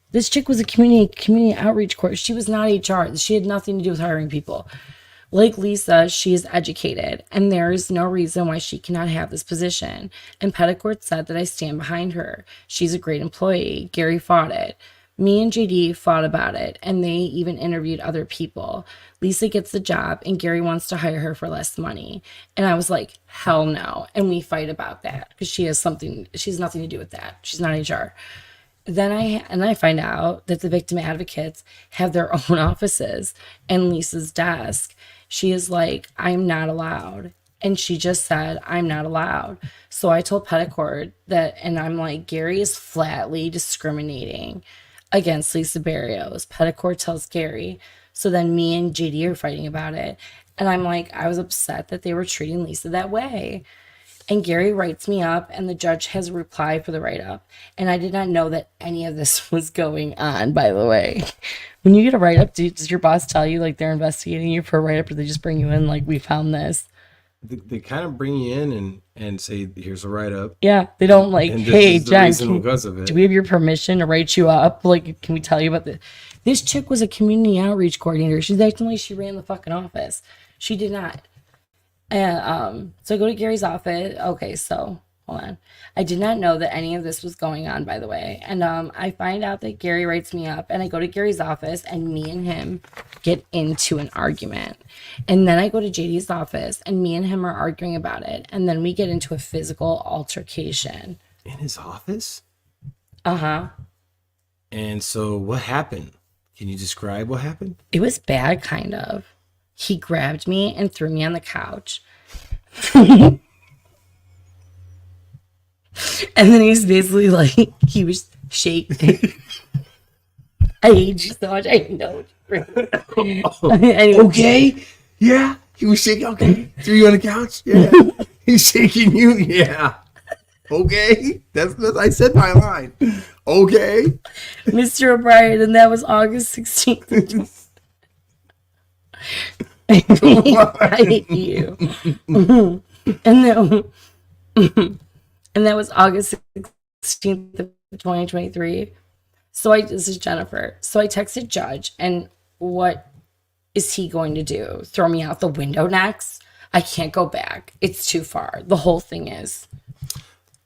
Speaker 1: This chick was a community outreach coordinator. She was not HR. She had nothing to do with hiring people. Like Lisa, she is educated, and there is no reason why she cannot have this position. And Petticourt said that I stand behind her. She's a great employee. Gary fought it. Me and JD fought about it, and they even interviewed other people. Lisa gets the job, and Gary wants to hire her for less money. And I was like, hell no. And we fight about that because she has nothing to do with that. She's not HR. Then I find out that the victim advocates have their own offices and Lisa's desk. She is like, I'm not allowed. And she just said, I'm not allowed. So I told Petticourt that, and I'm like, Gary is flatly discriminating against Lisa Barrios. Petticourt tells Gary. So then me and JD are fighting about it. And I'm like, I was upset that they were treating Lisa that way. And Gary writes me up and the judge has a reply for the write-up. And I did not know that any of this was going on, by the way. When you get a write-up, does your boss tell you like they're investigating you for a write-up, or they just bring you in like, we found this?
Speaker 2: They kind of bring you in and say, here's a write-up.
Speaker 1: Yeah, they don't like,
Speaker 2: And
Speaker 1: hey, Jen,
Speaker 2: do
Speaker 1: we have your permission to write you up? Like, can we tell you about this? This chick was a community outreach coordinator. She's acting like she ran the fucking office. She did not. And so I go to Gary's office. Okay, so hold on. I did not know that any of this was going on, by the way. And I find out that Gary writes me up, and I go to Gary's office, and me and him get into an argument. And then I go to JD's office, and me and him are arguing about it. And then we get into a physical altercation.
Speaker 2: In his office?
Speaker 1: Uh-huh.
Speaker 2: And so what happened? Can you describe what happened?
Speaker 1: It was bad, kind of. He grabbed me and threw me on the couch. And then he was basically like, he was shaking. I hate you so much. I know. Anyway.
Speaker 2: Okay. Yeah. He was shaking. Okay. Threw you on the couch. Yeah. He's shaking you. Yeah. Okay. That's I said my line. Okay.
Speaker 1: Mr. O'Brien, and that was August 16th. I hate you. And that was August 16th of 2023. This is Jennifer. So I texted Judge, and what is he going to do? Throw me out the window next? I can't go back. It's too far. The whole thing is.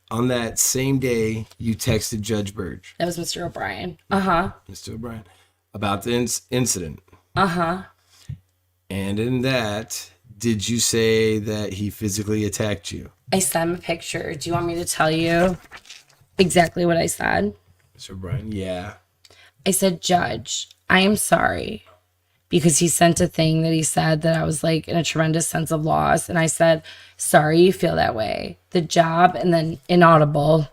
Speaker 2: On that same day, you texted Judge Burge.
Speaker 1: That was Mr. O'Brien. Uh-huh.
Speaker 2: Mr. O'Brien. About the incident.
Speaker 1: Uh-huh.
Speaker 2: And in that, did you say that he physically attacked you?
Speaker 1: I sent him a picture. Do you want me to tell you exactly what I said?
Speaker 2: Mr. O'Brien, yeah.
Speaker 1: I said, Judge, I am sorry. Because he sent a thing that he said that I was like in a tremendous sense of loss. And I said, sorry you feel that way. The job, and then inaudible.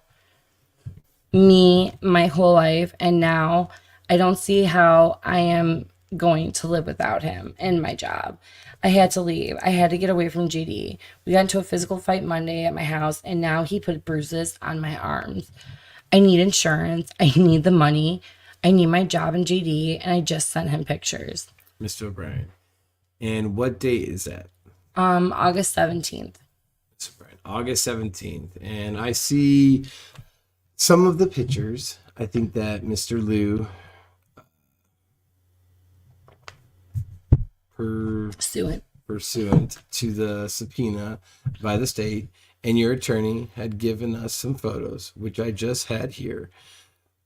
Speaker 1: Me, my whole life. And now I don't see how I am going to live without him and my job. I had to leave. I had to get away from GD. We got into a physical fight Monday at my house, and now he put bruises on my arms. I need insurance. I need the money. I need my job in GD, and I just sent him pictures.
Speaker 2: Mr. O'Brien. And what date is that?
Speaker 1: August 17th.
Speaker 2: Mr. O'Brien, August 17th. And I see some of the pictures. I think that Mr. Lieux pursuant to the subpoena by the state, and your attorney had given us some photos, which I just had here,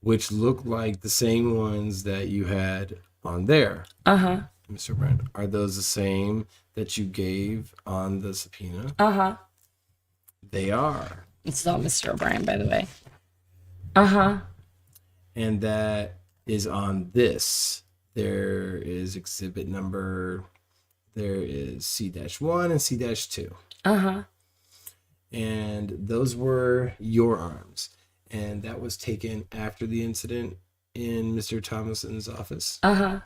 Speaker 2: which look like the same ones that you had on there.
Speaker 1: Uh-huh.
Speaker 2: Mr. O'Brien, are those the same that you gave on the subpoena?
Speaker 1: Uh-huh.
Speaker 2: They are.
Speaker 1: It's not Mr. O'Brien, by the way. Uh-huh.
Speaker 2: And that is on this. There is exhibit number, there is C-1 and C-2.
Speaker 1: Uh-huh.
Speaker 2: And those were your arms. And that was taken after the incident in Mr. Tomlinson's office.
Speaker 1: Uh-huh.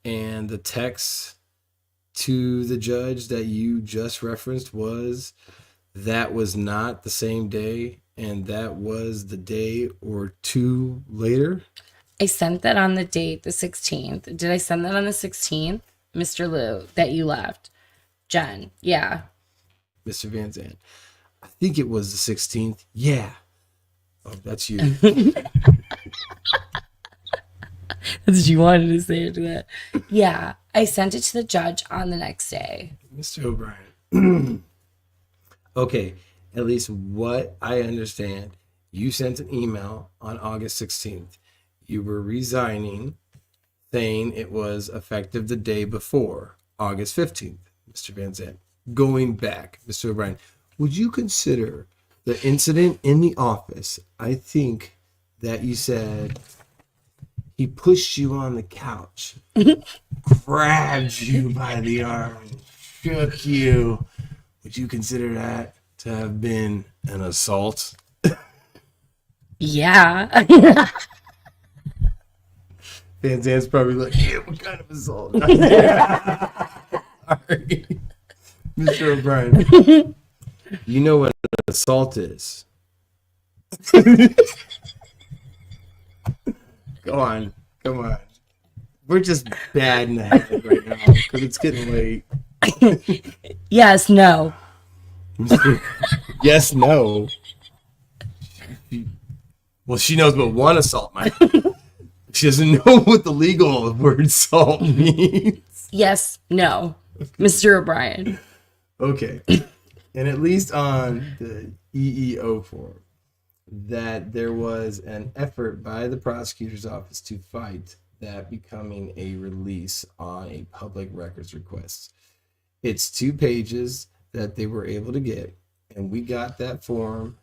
Speaker 2: And the text to the judge that you just referenced was, that was not the same day, and that was the day or two later?
Speaker 1: I sent that on the date, the 16th. Did I send that on the 16th? Mr. Lieux, that you left. Jen, yeah.
Speaker 2: Mr. Vansant, I think it was the 16th. Yeah. Oh, that's you.
Speaker 1: That's what you wanted to say after that. Yeah, I sent it to the judge on the next day.
Speaker 2: Mr. O'Brien. Okay, at least what I understand, you sent an email on August 16th. You were resigning, saying it was effective the day before, August 15th, Mr. Vansant. Going back, Mr. O'Brien, would you consider the incident in the office? I think that you said he pushed you on the couch, grabbed you by the arm, shook you. Would you consider that to have been an assault?
Speaker 1: Yeah.
Speaker 2: Vansant's probably like, yeah, what kind of assault? All right. Mr. O'Brien, you know what an assault is. Go on. Come on. We're just bad in the head right now because it's getting late.
Speaker 1: Yes, no.
Speaker 2: Yes, no. Well, she knows what one assault might be. She doesn't know what the legal word assault means.
Speaker 1: Yes, no. Mr. O'Brien.
Speaker 2: Okay. and at least on the EEO form, that there was an effort by the prosecutor's office to fight that becoming a release on a public records request. It's 2 pages that they were able to get, and we got that form,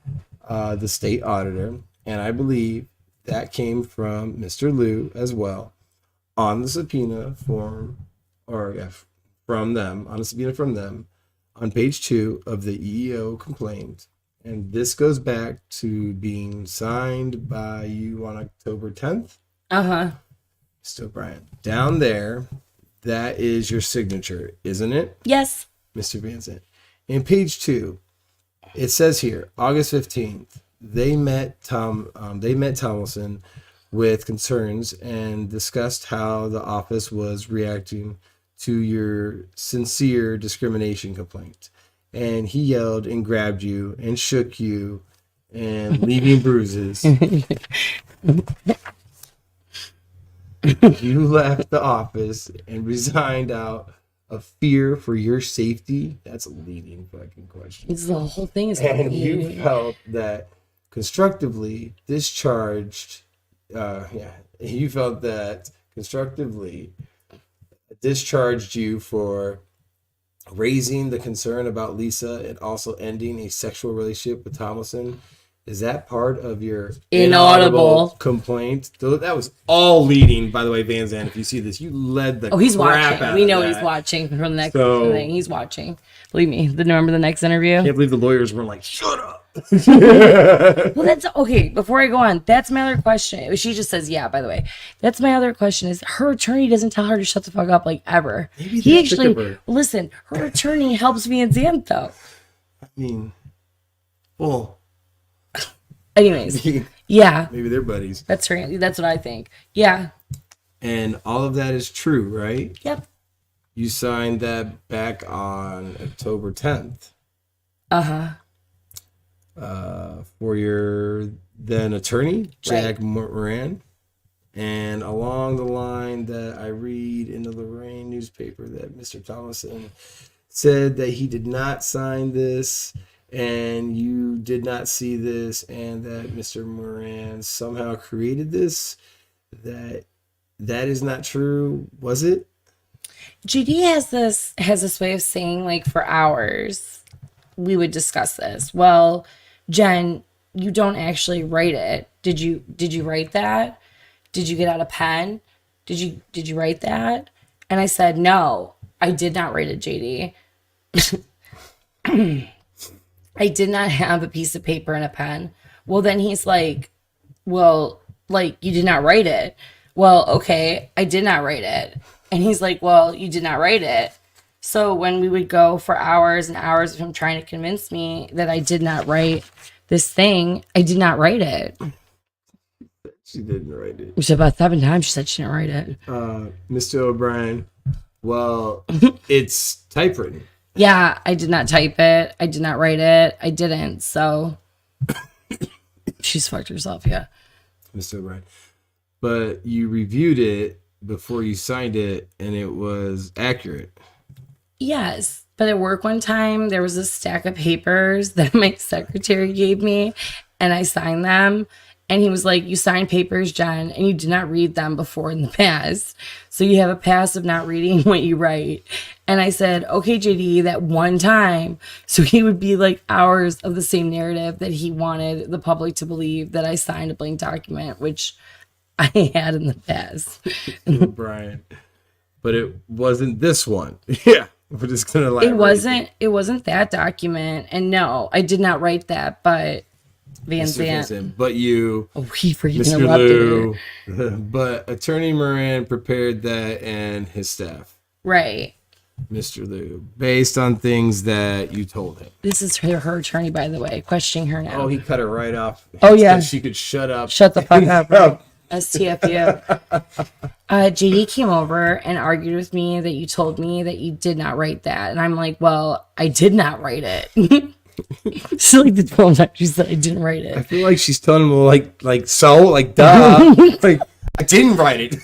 Speaker 2: the state auditor, and I believe that came from Mr. Lieux as well on the subpoena form, or from them, on a subpoena from them, on page 2 of the EEO complaint. And this goes back to being signed by you on October 10th. Mr. O'Brien. Down there, that is your signature, isn't it?
Speaker 1: Yes.
Speaker 2: Mr. Vansant. In page 2, it says here, August 15th, they met Tomlinson with concerns and discussed how the office was reacting to your sincere discrimination complaint. And he yelled and grabbed you and shook you and leaving bruises. You left the office and resigned out of fear for your safety. That's a leading fucking question.
Speaker 1: It's the whole thing is.
Speaker 2: And you felt that constructively discharged. You felt that constructively discharged you for raising the concern about Lisa and also ending a sexual relationship with Tomlinson. Is that part of your inaudible complaint? That was all leading, by the way, Vansant. If you see this, you led the
Speaker 1: he's
Speaker 2: crap
Speaker 1: watching.
Speaker 2: out
Speaker 1: We
Speaker 2: of
Speaker 1: know
Speaker 2: that.
Speaker 1: he's watching from the next thing. He's watching. Believe me. Remember the next interview?
Speaker 2: I can't believe the lawyers were like, shut up.
Speaker 1: Well, that's okay. Before I go on, that's my other question. She just says, yeah, by the way. That's my other question is her attorney doesn't tell her to shut the fuck up, like, ever.
Speaker 2: Maybe
Speaker 1: He
Speaker 2: that's sick of
Speaker 1: actually,
Speaker 2: her.
Speaker 1: listen, her attorney helps me in Zant, though.
Speaker 2: I mean, well,
Speaker 1: Anyways, yeah,
Speaker 2: maybe they're buddies.
Speaker 1: that's right. That's what I think. Yeah.
Speaker 2: And all of that is true, right?
Speaker 1: Yep.
Speaker 2: You signed that back on October 10th. For your then attorney, Jack Moran. And along the line that I read in the Lorain newspaper that Mr. Tomlinson said that he did not sign this and you did not see this and that Mr. Moran somehow created this, that is not true, was it?
Speaker 1: GD has this way of saying, like, for hours we would discuss this. Well, Jen, you don't actually write it. Did you write that? Did you get out a pen? Did you write that? And I said, no, I did not write it, JD. I did not have a piece of paper and a pen. Well, then he's like, well, like, you did not write it. Well, okay, I did not write it. And he's like, well, you did not write it. So when we would go for hours and hours of him trying to convince me that I did not write this thing, I did not write it.
Speaker 2: She didn't write it.
Speaker 1: Which about 7 times she said she didn't write it.
Speaker 2: Mr. O'Brien, well, it's typewritten.
Speaker 1: Yeah, I did not type it. I did not write it. I didn't. So she's fucked herself, yeah.
Speaker 2: Mr. O'Brien. But you reviewed it before you signed it, and it was accurate.
Speaker 1: Yes, but at work one time, there was a stack of papers that my secretary gave me, and I signed them. And he was like, you signed papers, Jen, and you did not read them before in the past. So you have a past of not reading what you write. And I said, okay, JD, that one time. So he would be like hours of the same narrative that he wanted the public to believe that I signed a blank document, which I had in the past.
Speaker 2: Brian. But it wasn't this one. Yeah. We're just going to elaborate.
Speaker 1: It wasn't that document. And no, I did not write that, but Vansant.
Speaker 2: But you,
Speaker 1: he freaking
Speaker 2: Mr.
Speaker 1: interrupted
Speaker 2: Lieux, but Attorney Moran prepared that and his staff.
Speaker 1: Right.
Speaker 2: Mr. Lieux, based on things that you told him.
Speaker 1: This is her attorney, by the way, questioning her now.
Speaker 2: Oh, he cut her right off.
Speaker 1: Oh, yeah.
Speaker 2: She could shut up.
Speaker 1: Shut the fuck up. Right? STFU. JD came over and argued with me that you told me that you did not write that. And I'm like, well, I did not write it. It's like the 12 times she said I didn't write it.
Speaker 2: I feel like she's telling him, like, duh. Like, I didn't write it.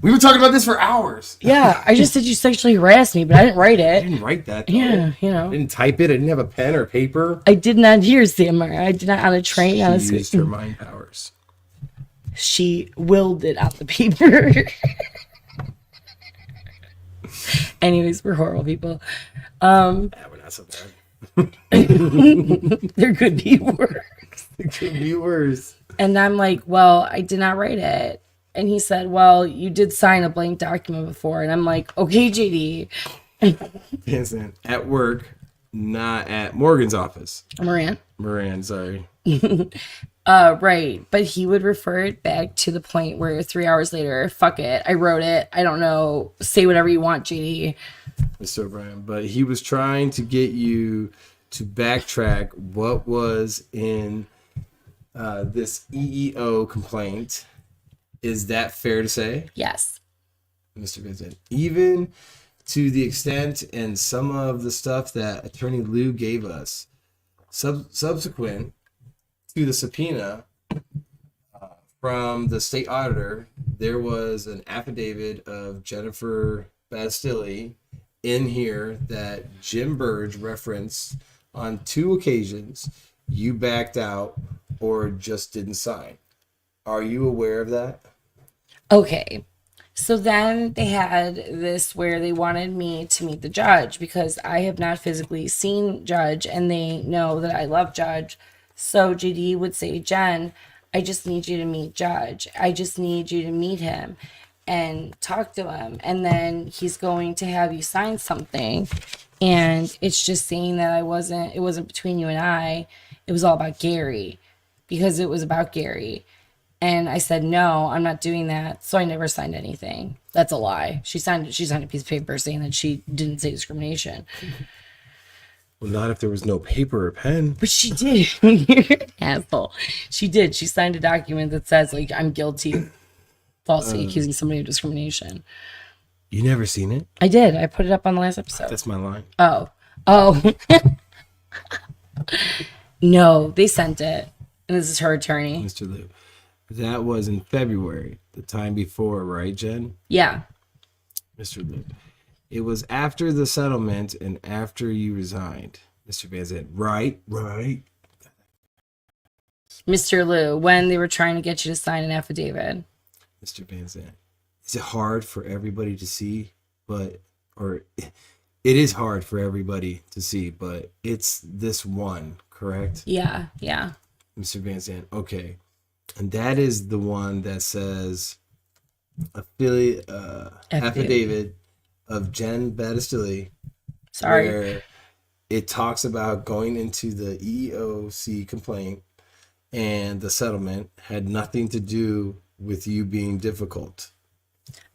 Speaker 2: We were talking about this for hours.
Speaker 1: Yeah, I just said you sexually harassed me, but I didn't write
Speaker 2: I
Speaker 1: it.
Speaker 2: didn't write that. Though.
Speaker 1: Yeah,
Speaker 2: I didn't type it. I didn't have a pen or paper.
Speaker 1: I did not hear Samar. I did not on a train.
Speaker 2: She used her mind powers.
Speaker 1: She willed it out the paper. Anyways, we're horrible people.
Speaker 2: Yeah, we're not so bad.
Speaker 1: There could be worse.
Speaker 2: It could be worse.
Speaker 1: And I'm like, well, I did not write it. And he said, well, you did sign a blank document before. And I'm like, okay, JD.
Speaker 2: Vansant, at work, not at Morgan's office.
Speaker 1: Moran,
Speaker 2: sorry.
Speaker 1: right. But he would refer it back to the point where 3 hours later, fuck it, I wrote it. I don't know. Say whatever you want, JD.
Speaker 2: Mr. O'Brien. But he was trying to get you to backtrack what was in this EEO complaint. Is that fair to say?
Speaker 1: Yes.
Speaker 2: Mr. Vansant, even to the extent and some of the stuff that Attorney Lieux gave us subsequent to the subpoena from the state auditor, there was an affidavit of Jennifer Battistelli in here that Jim Burge referenced on 2 occasions. You backed out or just didn't sign. Are you aware of that?
Speaker 1: Okay. So then they had this where they wanted me to meet the judge because I have not physically seen Judge and they know that I love Judge. So JD would say, Jen, I just need you to meet Judge. I just need you to meet him and talk to him. And then he's going to have you sign something. And it's just saying that it wasn't between you and I. It was all about Gary because it was about Gary. And I said, no, I'm not doing that. So I never signed anything. That's a lie. She signed a piece of paper saying that she didn't say discrimination.
Speaker 2: Well, not if there was no paper or pen.
Speaker 1: But she did. You're an asshole. She did. She signed a document that says, like, I'm guilty of falsely accusing somebody of discrimination.
Speaker 2: You never seen it?
Speaker 1: I did. I put it up on the last episode.
Speaker 2: That's my line.
Speaker 1: Oh. No, they sent it. And this is her attorney.
Speaker 2: Mr. Lieux. That was in February, the time before, right, Jen?
Speaker 1: Yeah.
Speaker 2: Mr. Lieux. It was after the settlement and after you resigned. Mr. Vansant. Right.
Speaker 1: Mr. Lieux, when they were trying to get you to sign an affidavit.
Speaker 2: Mr. Vansant. Is it hard for everybody to see? It is hard for everybody to see, but it's this one, correct?
Speaker 1: Yeah.
Speaker 2: Mr. Vansant. Okay. And that is the one that says affidavit of Jen Battistelli.
Speaker 1: Sorry.
Speaker 2: Where it talks about going into the EEOC complaint and the settlement had nothing to do with you being difficult.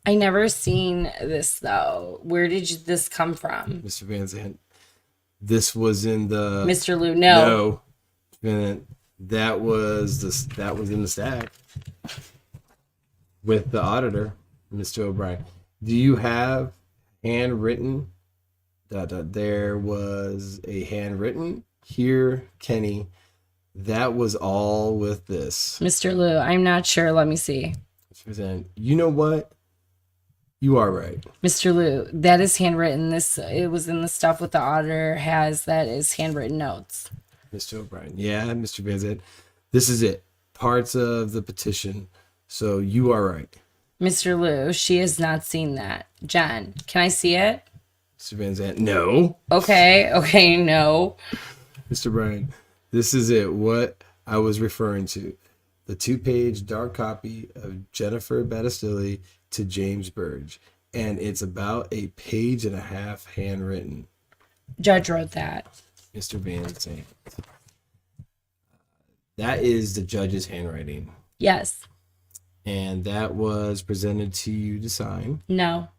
Speaker 1: I never seen this though. Where did this come from?
Speaker 2: Mr. Vansant. This was in the
Speaker 1: Mr. Lieux, no.
Speaker 2: And that was in the stack with the auditor, Mr. O'Brien. Do you have handwritten? There was a handwritten here, Kenny. That was all with this.
Speaker 1: Mr. Lieux, I'm not sure. Let me see.
Speaker 2: You know what? You are right.
Speaker 1: Mr. Lieux, that is handwritten. It was in the stuff with the auditor has that is handwritten notes.
Speaker 2: Mr. O'Brien. Yeah, Mr. Vansant. This is it. Parts of the petition. So you are right.
Speaker 1: Mr. Lieux, she has not seen that. Jen, can I see it?
Speaker 2: Mr. Vansant. No.
Speaker 1: Okay, no.
Speaker 2: Mr. Bryan, this is it. What I was referring to. The 2-page dark copy of Jennifer Battistelli to James Burge. And it's about a page and a half handwritten.
Speaker 1: Judge wrote that.
Speaker 2: Mr. Vansant. That is the judge's handwriting.
Speaker 1: Yes.
Speaker 2: And that was presented to you to sign.
Speaker 1: No.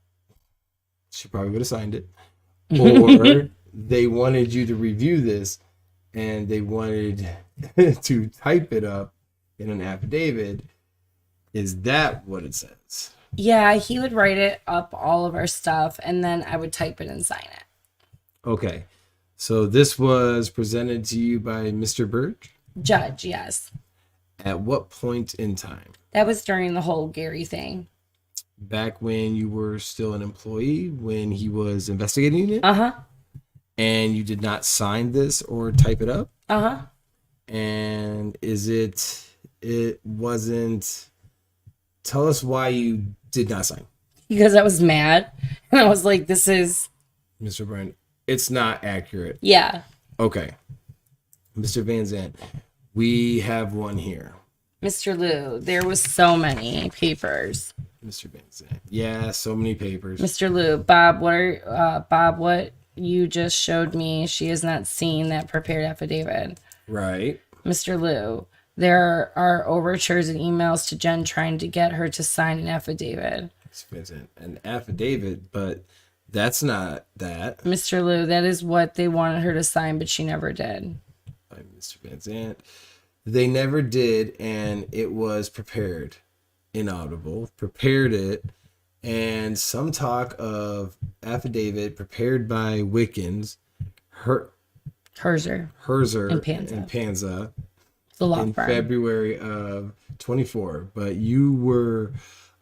Speaker 2: She probably would have signed it. Or they wanted you to review this and they wanted to type it up in an affidavit. Is that what it says?
Speaker 1: Yeah, he would write it up, all of our stuff, and then I would type it and sign it.
Speaker 2: Okay. So this was presented to you by Mr. Burge?
Speaker 1: Judge, yes.
Speaker 2: At what point in time?
Speaker 1: That was during the whole Gary thing.
Speaker 2: back when you were still an employee, when he was investigating it?
Speaker 1: Uh-huh.
Speaker 2: And you did not sign this or type it up?
Speaker 1: Uh-huh.
Speaker 2: And it wasn't, tell us why you did not sign.
Speaker 1: Because I was mad. And I was like, this is...
Speaker 2: Mr. Bryan, it's not accurate.
Speaker 1: Yeah.
Speaker 2: Okay. Mr. Vansant, we have one here.
Speaker 1: Mr. Lieux, there was so many papers.
Speaker 2: Mr. Vansant. Yeah, so many papers.
Speaker 1: Mr. Lieux, Bob, what you just showed me, she has not seen that prepared affidavit.
Speaker 2: Right.
Speaker 1: Mr. Lieux, there are overtures and emails to Jen trying to get her to sign an affidavit.
Speaker 2: Mr. Vansant, an affidavit, but that's not that.
Speaker 1: Mr. Lieux, that is what they wanted her to sign, but she never did.
Speaker 2: Mr. Vansant. They never did, and it was prepared. Inaudible. Prepared it, and some talk of affidavit prepared by Wickens,
Speaker 1: Herzer
Speaker 2: and
Speaker 1: and
Speaker 2: Panza
Speaker 1: the law
Speaker 2: in
Speaker 1: firm.
Speaker 2: February of 24. But you were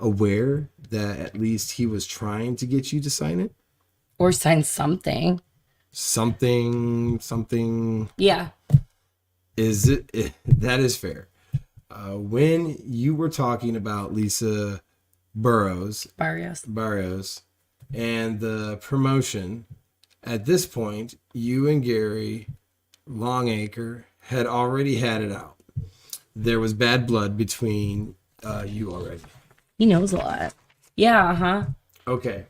Speaker 2: aware that at least he was trying to get you to sign it?
Speaker 1: Or sign something.
Speaker 2: Something.
Speaker 1: Yeah.
Speaker 2: That is fair. When you were talking about Lisa Barrios and the promotion, at this point, you and Gary Longacre had already had it out. There was bad blood between you already.
Speaker 1: He knows a lot. Yeah, uh-huh.
Speaker 2: Okay.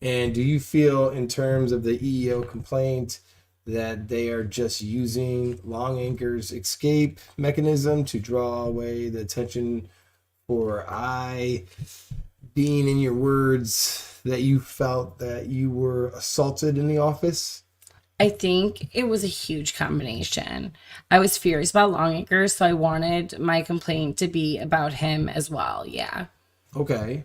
Speaker 2: And do you feel, in terms of the EEO complaint, that they are just using Longacre's escape mechanism to draw away the attention for being in your words, that you felt that you were assaulted in the office?
Speaker 1: I think it was a huge combination. I was furious about Longacre, so I wanted my complaint to be about him as well. Yeah.
Speaker 2: Okay,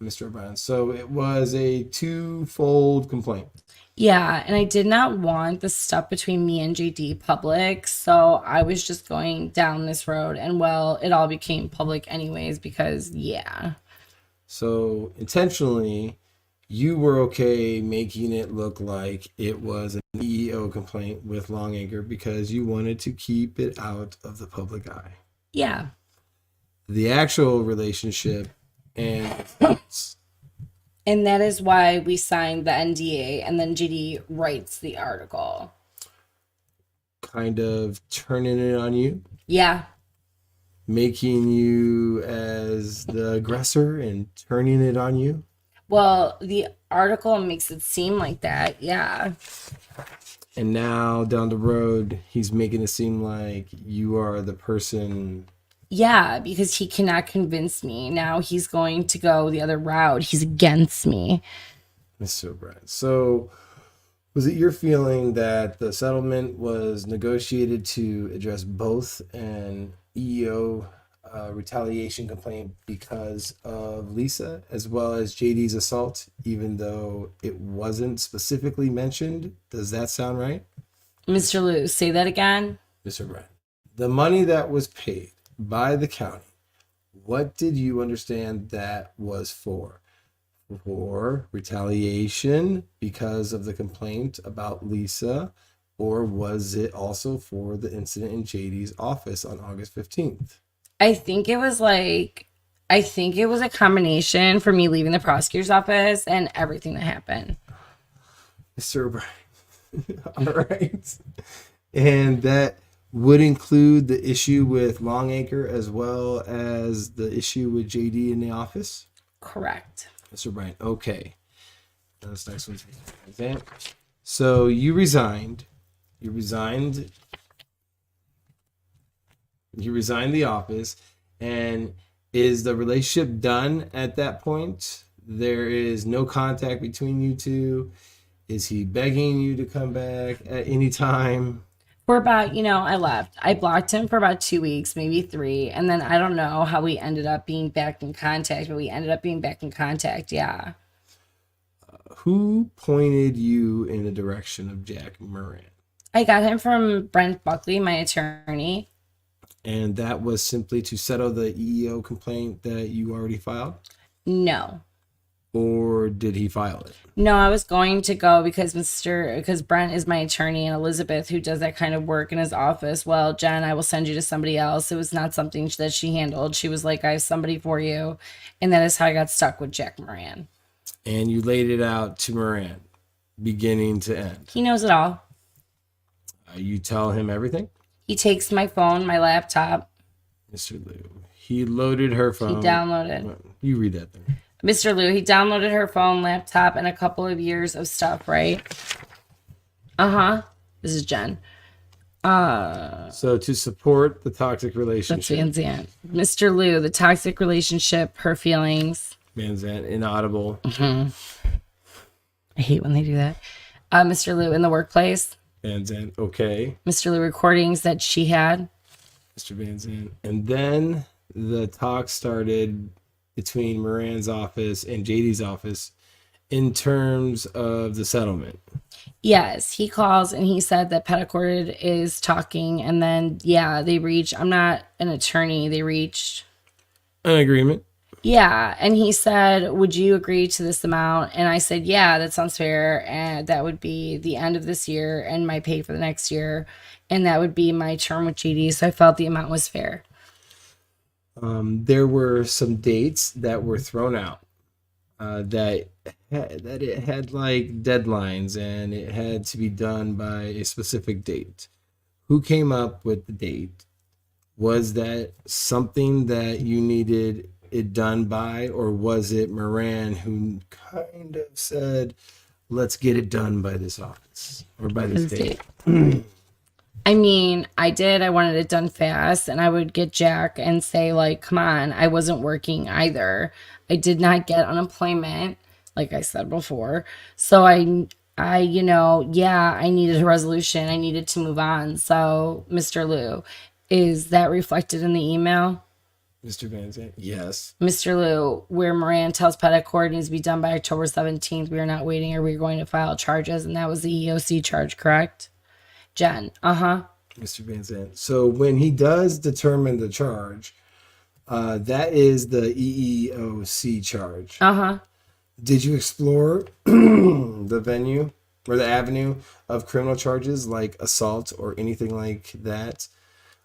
Speaker 2: Mr. O'Brien. So it was a twofold complaint.
Speaker 1: Yeah, and I did not want the stuff between me and JD public, so I was just going down this road, and well, it all became public anyways because, yeah.
Speaker 2: So intentionally, you were okay making it look like it was an EEO complaint with Longacre because you wanted to keep it out of the public eye.
Speaker 1: Yeah.
Speaker 2: The actual relationship and
Speaker 1: that is why we signed the NDA, and then JD writes the article.
Speaker 2: Kind of turning it on you?
Speaker 1: Yeah.
Speaker 2: Making you as the aggressor and turning it on you?
Speaker 1: Well, the article makes it seem like that, yeah.
Speaker 2: And now down the road, he's making it seem like you are the person.
Speaker 1: Yeah, because he cannot convince me. Now he's going to go the other route. He's against me.
Speaker 2: Mr. O'Brien. So was it your feeling that the settlement was negotiated to address both an EEO retaliation complaint because of Lisa as well as JD's assault, even though it wasn't specifically mentioned? Does that sound right?
Speaker 1: Mr. Lieux, say that again.
Speaker 2: Mr. O'Brien. The money that was paid by the county, what did you understand that was for? For retaliation because of the complaint about Lisa, or was it also for the incident in JD's office on August 15th?
Speaker 1: I think it was a combination for me leaving the prosecutor's office and everything that happened.
Speaker 2: Mr. O'Brien. All right. And that would include the issue with Longacre as well as the issue with JD in the office? Correct. Mr. O'Brien. Okay. This next one's so you resigned. You resigned the office, and is the relationship done at that point? There is no contact between you two. Is he begging you to come back at any time? For about, I left. I blocked him for about 2 weeks, maybe 3. And then I don't know how we ended up being back in contact, but we ended up being back in contact. Yeah. Who pointed you in the direction of Jack Moran? I got him from Brent Buckley, my attorney. And that was simply to settle the EEO complaint that you already filed?
Speaker 1: No.
Speaker 2: Or did he file it?
Speaker 1: No, I was going to go because Brent is my attorney and Elizabeth, who does that kind of work in his office. Well, Jen, I will send you to somebody else. It was not something that she handled. She was like, I have somebody for you. And that is how I got stuck with Jack Moran.
Speaker 2: And you laid it out to Moran, beginning to end.
Speaker 1: He knows it all.
Speaker 2: You tell him everything?
Speaker 1: He takes my phone, my laptop.
Speaker 2: Mr. Lieux. He loaded her phone.
Speaker 1: He downloaded.
Speaker 2: You read that thing.
Speaker 1: Mr. Lieux, he downloaded her phone, laptop, and a couple of years of stuff, right? This is Jen.
Speaker 2: So to support the toxic relationship.
Speaker 1: That's Vansant. Mr. Lieux, the toxic relationship, her feelings.
Speaker 2: Vansant, inaudible.
Speaker 1: I hate when they do that. Mr. Lieux, in the workplace.
Speaker 2: Vansant, okay.
Speaker 1: Mr. Lieux, recordings that she had.
Speaker 2: Mr. Vansant. And then the talk started between Moran's office and JD's office in terms of the settlement.
Speaker 1: Yes, he calls and he said that Petticord is talking, and then they reached. I'm not an attorney. They reached
Speaker 2: an agreement.
Speaker 1: Yeah, and he said, "Would you agree to this amount?" And I said, "Yeah, that sounds fair, and that would be the end of this year and my pay for the next year, and that would be my term with GD." So I felt the amount was fair.
Speaker 2: There were some dates that were thrown out that it had like deadlines and it had to be done by a specific date. Who came up with the date? Was that something that you needed it done by, or was it Moran who kind of said, let's get it done by this office or by this date?
Speaker 1: I mean, I wanted it done fast, and I would get Jack and say, like, come on, I wasn't working either. I did not get unemployment, like I said before. So I needed a resolution. I needed to move on. So, Mr. Lieux, is that reflected in the email?
Speaker 2: Mr. Vansant, yes.
Speaker 1: Mr. Lieux, where Moran tells Petticord needs to be done by October 17th. We are not waiting, or we're going to file charges. And that was the EOC charge, correct? Jen, Mr.
Speaker 2: Vansant. So when he does determine the charge, that is the EEOC charge. Did you explore the venue or the avenue of criminal charges like assault or anything like that?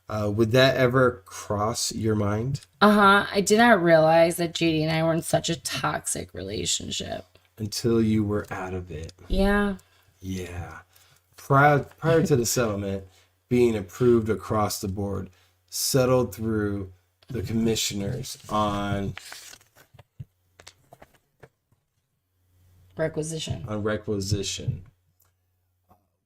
Speaker 2: Would that ever cross your mind?
Speaker 1: I did not realize that JD and I were in such a toxic relationship.
Speaker 2: Until you were out of it.
Speaker 1: Yeah.
Speaker 2: Yeah. Prior to the settlement being approved across the board, settled through the commissioners on requisition.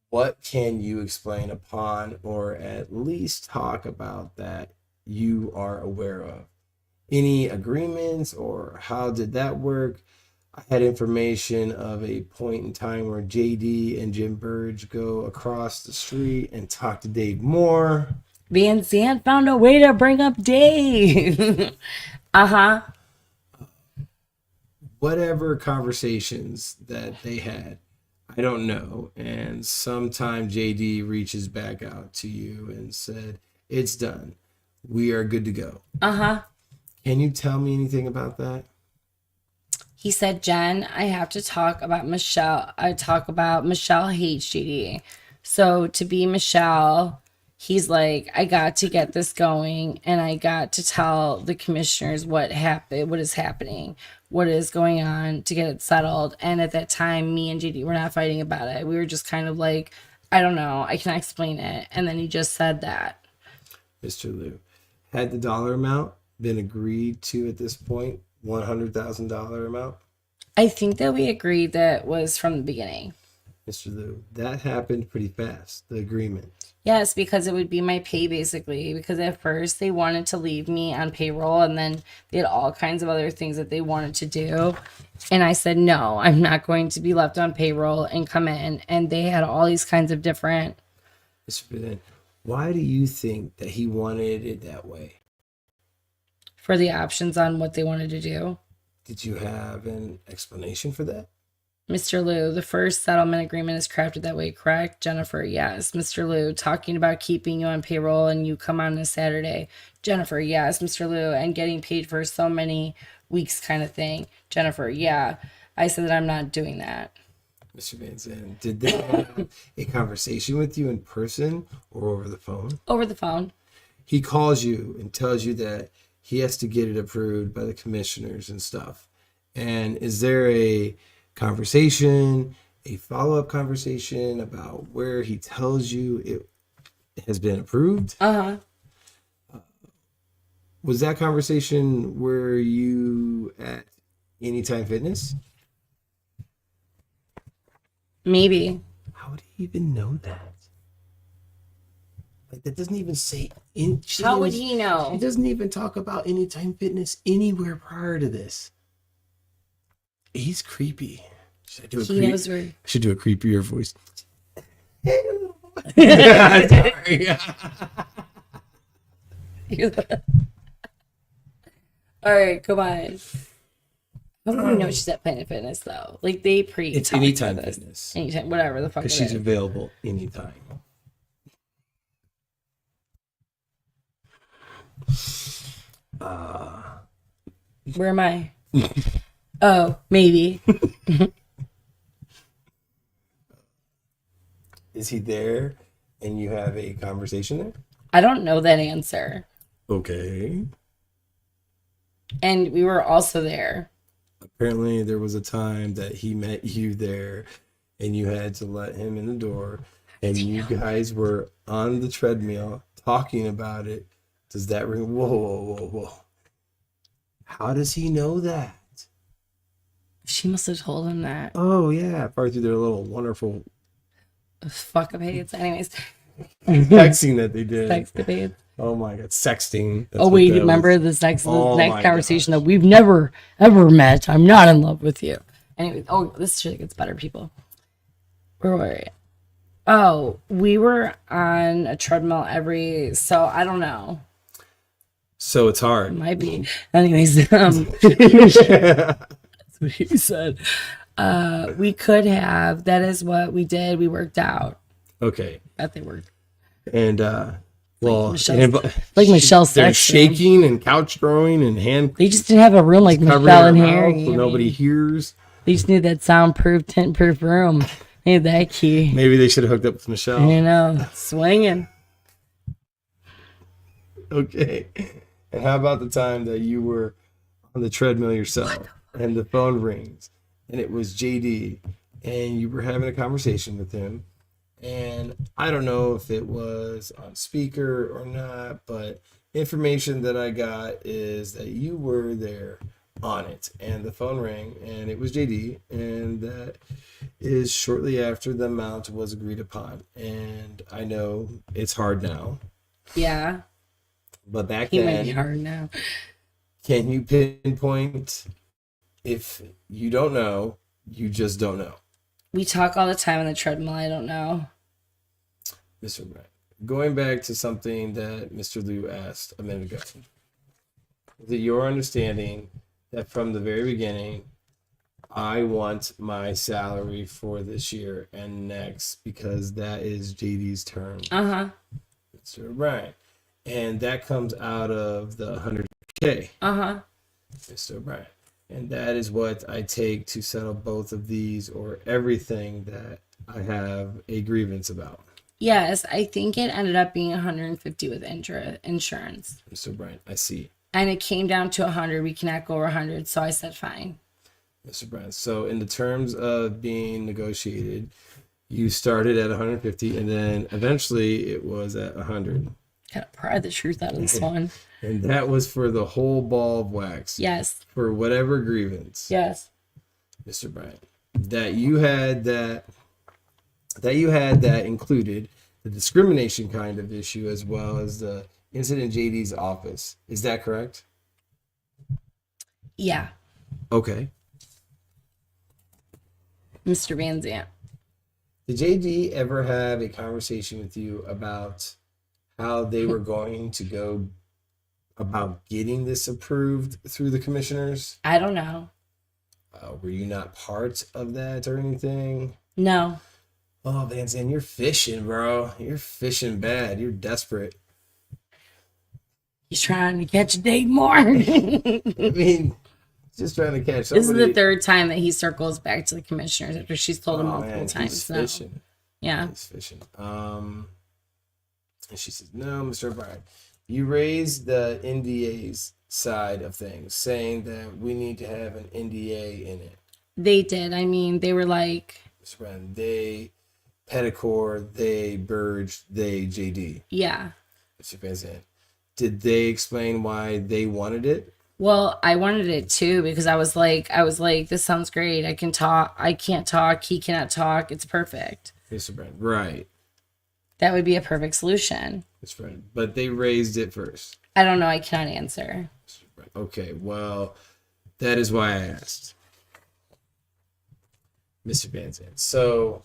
Speaker 2: What can you explain upon, or at least talk about, that you are aware of? Any agreements, or how did that work? I had information of a point in time where JD and Jim Burge go across the street and talk to Dave Moore.
Speaker 1: Vansant found a way to bring up Dave.
Speaker 2: Whatever conversations that they had, I don't know. And sometime JD reaches back out to you and said, it's done. We are good to go. Can you tell me anything about that?
Speaker 1: He said, Jen, I have to talk about Michelle. Michelle hates JD. So to be Michelle, he's like, I got to get this going, and I got to tell the commissioners what happened, what is happening, what is going on to get it settled. And at that time, me and JD were not fighting about it. We were just kind of like, I don't know, I can't explain it. And then he just said that.
Speaker 2: Mr. Lieux, had the dollar amount been agreed to at this point? $100,000 amount?
Speaker 1: I think that we agreed that was from the beginning.
Speaker 2: Mr. Lieux, that happened pretty fast, the agreement.
Speaker 1: Yes, because it would be my pay, basically. Because at first they wanted to leave me on payroll, and then they had all kinds of other things that they wanted to do. And I said, no, I'm not going to be left on payroll and come in. And they had all these kinds of different...
Speaker 2: Mr. Vansant, why do you think that he wanted it that way?
Speaker 1: For the options on what they wanted to do.
Speaker 2: Did you have an explanation for that?
Speaker 1: Mr. Lieux, the first settlement agreement is crafted that way, correct? Jennifer, yes. Mr. Lieux, talking about keeping you on payroll and you come on a Saturday. Jennifer, yes. Mr. Lieux, and getting paid for so many weeks kind of thing. Jennifer, yeah. I said that I'm not doing that.
Speaker 2: Mr. Vansant, did they have a conversation with you in person or over the phone?
Speaker 1: Over the phone.
Speaker 2: He calls you and tells you that he has to get it approved by the commissioners and stuff. And is there a conversation, a follow-up conversation about where he tells you it has been approved? Was that conversation where you at Anytime Fitness?
Speaker 1: Maybe.
Speaker 2: How would he even know that? Like, that doesn't even say.
Speaker 1: How would he know?
Speaker 2: He doesn't even talk about Anytime Fitness anywhere prior to this. He's creepy. Should I do a I should do a creepier voice.
Speaker 1: All right, come on. I don't even know she's at Planet Fitness though. Like they
Speaker 2: It's Anytime Fitness.
Speaker 1: Anytime, whatever the fuck.
Speaker 2: Because she's available anytime.
Speaker 1: Where am I? Oh, maybe.
Speaker 2: Is he there and you have a conversation there?
Speaker 1: I don't know that answer.
Speaker 2: Okay.
Speaker 1: And we were also there.
Speaker 2: Apparently there was a time that he met you there and you had to let him in the door and you guys were on the treadmill talking about it. Does that ring? Whoa. How does he know that?
Speaker 1: She must have told him that.
Speaker 2: Oh, yeah. Probably through their little wonderful
Speaker 1: fuck updates. Anyways.
Speaker 2: Texting that they did.
Speaker 1: Sexcapades.
Speaker 2: Oh my God. Sexting.
Speaker 1: That's wait, remember this next conversation that we've never, ever met. I'm not in love with you. Anyways. Oh, this shit gets better, people. Where were we? Oh, we were on a treadmill so I don't know.
Speaker 2: So it's hard.
Speaker 1: It might be. Anyways, that's what he said. We could have. That is what we did. We worked out.
Speaker 2: Okay.
Speaker 1: That they worked.
Speaker 2: And well,
Speaker 1: like Michelle said,
Speaker 2: they're shaking and couch throwing and hand.
Speaker 1: They just didn't have a room like Michelle and Harry.
Speaker 2: So nobody hears.
Speaker 1: They just need that soundproof, tent-proof room. They need that key.
Speaker 2: Maybe they should have hooked up with Michelle.
Speaker 1: You know, swinging.
Speaker 2: Okay. And how about the time that you were on the treadmill yourself and the phone rings and it was JD and you were having a conversation with him, and I don't know if it was on speaker or not, but information that I got is that you were there on it and the phone rang and it was JD, and that is shortly after the amount was agreed upon. And I know it's hard now.
Speaker 1: Yeah.
Speaker 2: But back
Speaker 1: then,
Speaker 2: might
Speaker 1: be hard now.
Speaker 2: Can you pinpoint? If you don't know, you just don't know.
Speaker 1: We talk all the time on the treadmill. I don't know.
Speaker 2: Mr. Brett, going back to something that Mr. Lieux asked a minute ago, is it your understanding that from the very beginning, I want my salary for this year and next because that is JD's term? Mr. O'Brien. And that comes out of the 100K. Mr. O'Brien. And that is what I take to settle both of these or everything that I have a grievance about.
Speaker 1: Yes, I think it ended up being 150 with insurance.
Speaker 2: Mr. O'Brien, I see.
Speaker 1: And it came down to 100. We cannot go over 100, so I said fine.
Speaker 2: Mr. O'Brien, so in the terms of being negotiated, you started at 150 and then eventually it was at 100.
Speaker 1: Gotta pry the truth out of this one.
Speaker 2: And that was for the whole ball of wax.
Speaker 1: Yes.
Speaker 2: For whatever grievance.
Speaker 1: Yes.
Speaker 2: Mr. Bryan, that you had that included the discrimination kind of issue as well as the incident in JD's office. Is that correct?
Speaker 1: Yeah.
Speaker 2: Okay.
Speaker 1: Mr. Vansant.
Speaker 2: Did JD ever have a conversation with you about how they were going to go about getting this approved through the commissioners?
Speaker 1: I don't know.
Speaker 2: Were you not part of that or anything?
Speaker 1: No.
Speaker 2: Oh, Vansant, you're fishing, bro. You're fishing bad. You're desperate.
Speaker 1: He's trying to catch Dave Moore.
Speaker 2: I mean, just trying to catch somebody.
Speaker 1: This is the third time that he circles back to the commissioners after she's told him multiple times.
Speaker 2: He's fishing.
Speaker 1: No. Yeah.
Speaker 2: He's fishing. And she says, no, Mr. O'Brien, you raised the NDA's side of things, saying that we need to have an NDA in it.
Speaker 1: They did. I mean, they were like...
Speaker 2: Mr. O'Brien, they, Petticore, they, Burge, they, JD.
Speaker 1: Yeah.
Speaker 2: Mr. Vansant, did they explain why they wanted it?
Speaker 1: Well, I wanted it too because I was like, this sounds great. I can talk. I can't talk. He cannot talk. It's perfect.
Speaker 2: Mr. Brand, right.
Speaker 1: That would be a perfect solution.
Speaker 2: Mr. Brand, but they raised it first.
Speaker 1: I don't know. I cannot answer.
Speaker 2: Mr. Brand, okay, well, that is why I asked. Mr. Vansant, so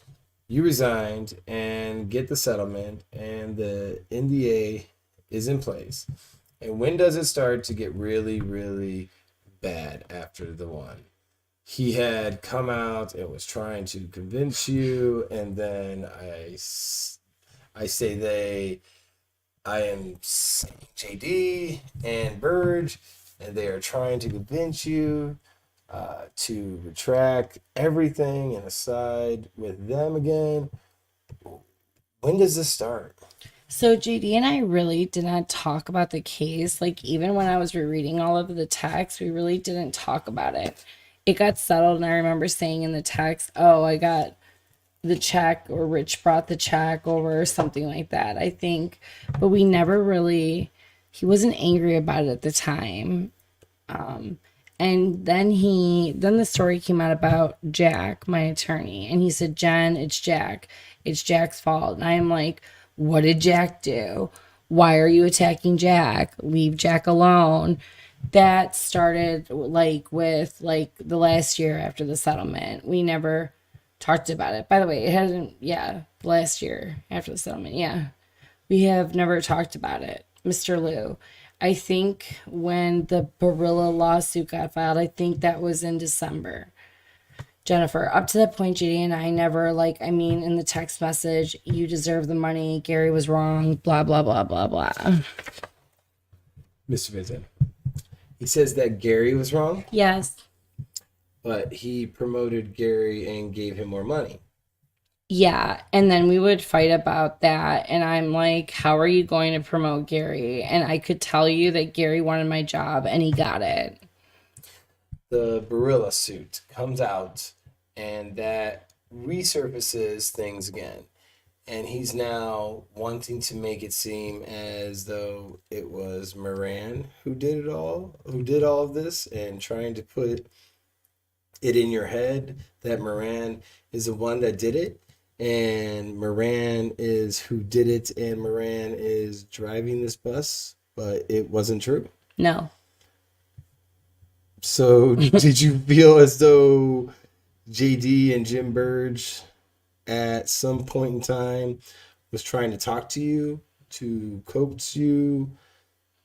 Speaker 2: you resigned and get the settlement and the NDA is in place. And when does it start to get really, really bad after the one? He had come out and was trying to convince you, and then I say they, I am JD and Burge, and they are trying to convince you to retract everything and aside with them again. When does this start?
Speaker 1: So JD and I really did not talk about the case. Like, even when I was rereading all of the text, we really didn't talk about it. It got settled, and I remember saying in the text, oh, I got the check, or Rich brought the check over, or something like that, I think. But we never really, he wasn't angry about it at the time. And then the story came out about Jack, my attorney, and he said, Jen, it's Jack. It's Jack's fault. And I am like, what did Jack do? Why are you attacking Jack? Leave Jack alone. That started with the last year after the settlement. We never talked about it. By the way, it hasn't, last year after the settlement. Yeah. We have never talked about it. Mr. Lieux, I think when the Barilla lawsuit got filed, I think that was in December. Jennifer, up to that point, JD and I never, in the text message, you deserve the money, Gary was wrong, blah, blah, blah, blah, blah.
Speaker 2: Mr. Vincent, he says that Gary was wrong?
Speaker 1: Yes.
Speaker 2: But he promoted Gary and gave him more money.
Speaker 1: Yeah, and then we would fight about that, and I'm like, how are you going to promote Gary? And I could tell you that Gary wanted my job, and he got it.
Speaker 2: The Barilla suit comes out, and that resurfaces things again. And he's now wanting to make it seem as though it was Moran who did all of this, and trying to put it in your head that Moran is the one that did it, and Moran is who did it, and Moran is driving this bus, but it wasn't true.
Speaker 1: No.
Speaker 2: So did you feel as though JD and Jim Burge at some point in time was trying to talk to you, to coax you,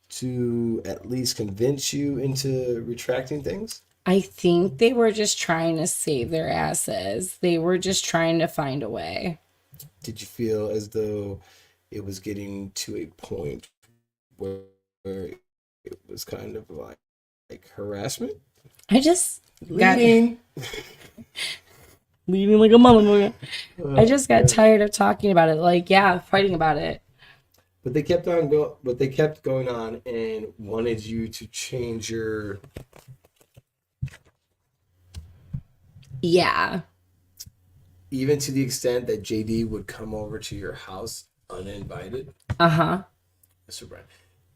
Speaker 2: to at least convince you into retracting things?
Speaker 1: I think they were just trying to save their asses. They were just trying to find a way.
Speaker 2: Did you feel as though it was getting to a point where it was kind of like harassment?
Speaker 1: I just
Speaker 2: leading
Speaker 1: like a motherfucker. I just got tired of talking about it. Fighting about it.
Speaker 2: But they kept on going. But they kept going on and wanted you to change your.
Speaker 1: Yeah.
Speaker 2: Even to the extent that JD would come over to your house uninvited.
Speaker 1: Uh-huh.
Speaker 2: Mr. Bryan,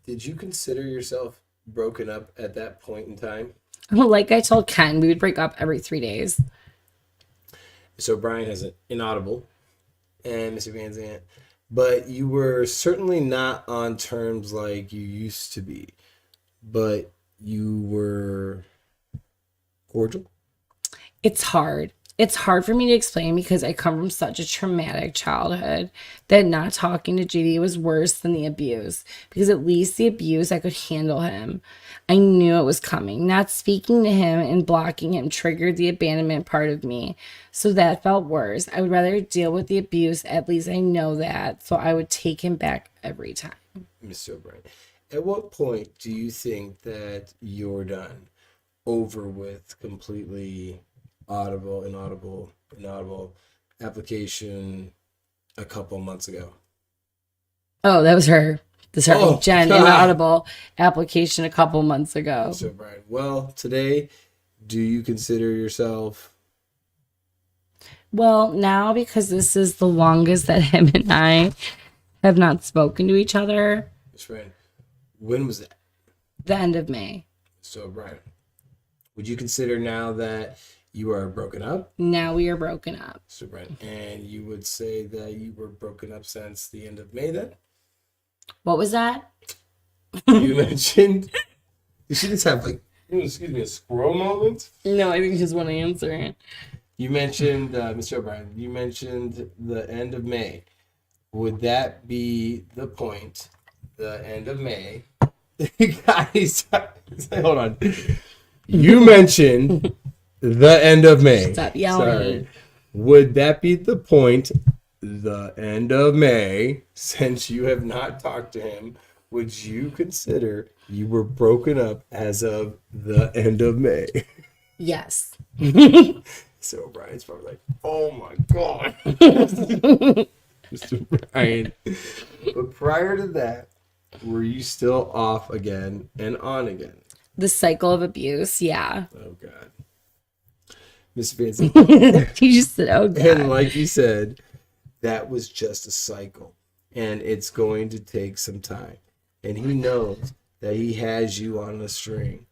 Speaker 2: did you consider yourself broken up at that point in time?
Speaker 1: Like I told Ken, we would break up every 3 days.
Speaker 2: So Brian has an inaudible, and Mr. Vansant, but you were certainly not on terms like you used to be, but you were cordial.
Speaker 1: It's hard. it's hard for me to explain because I come from such a traumatic childhood that not talking to JD was worse than the abuse, because at least the abuse I could handle him. I knew it was coming. Not speaking to him and blocking him triggered the abandonment part of me. So that felt worse. I would rather deal with the abuse. At least I know that. So I would take him back every time.
Speaker 2: Mr. O'Brien, at what point do you think that you're done over with completely inaudible application a couple months ago?
Speaker 1: Oh, that was her. Sorry, Jen,
Speaker 2: God.
Speaker 1: inaudible application a couple months ago.
Speaker 2: Mr. O'Brien, well, today, do you consider yourself...
Speaker 1: Well, now, because this is the longest that him and I have not spoken to each other.
Speaker 2: Mr. O'Brien, when was that?
Speaker 1: The end of May.
Speaker 2: Mr. O'Brien, would you consider now that you are broken up?
Speaker 1: Now we are broken up.
Speaker 2: Mr. O'Brien, and you would say that you were broken up since the end of May then?
Speaker 1: What was that?
Speaker 2: You mentioned... Did she just have, like, excuse me, a squirrel moment?
Speaker 1: No, I think he just want to answer it.
Speaker 2: You mentioned, Mr. O'Brien, you mentioned the end of May. Would that be the point, the end of May? Guys, hold on. You mentioned the end of May.
Speaker 1: Stop yelling.
Speaker 2: Sorry. Would that be the point, the end of May, since you have not talked to him? Would you consider you were broken up as of the end of May?
Speaker 1: Yes.
Speaker 2: So Brian's probably like, oh my God. Mr. Brian. But prior to that, were you still off again and on again?
Speaker 1: The cycle of abuse, yeah.
Speaker 2: Oh God. Miss Vansant.
Speaker 1: He just said, oh God.
Speaker 2: And like you said, that was just a cycle. And it's going to take some time. And he knows that he has you on a string.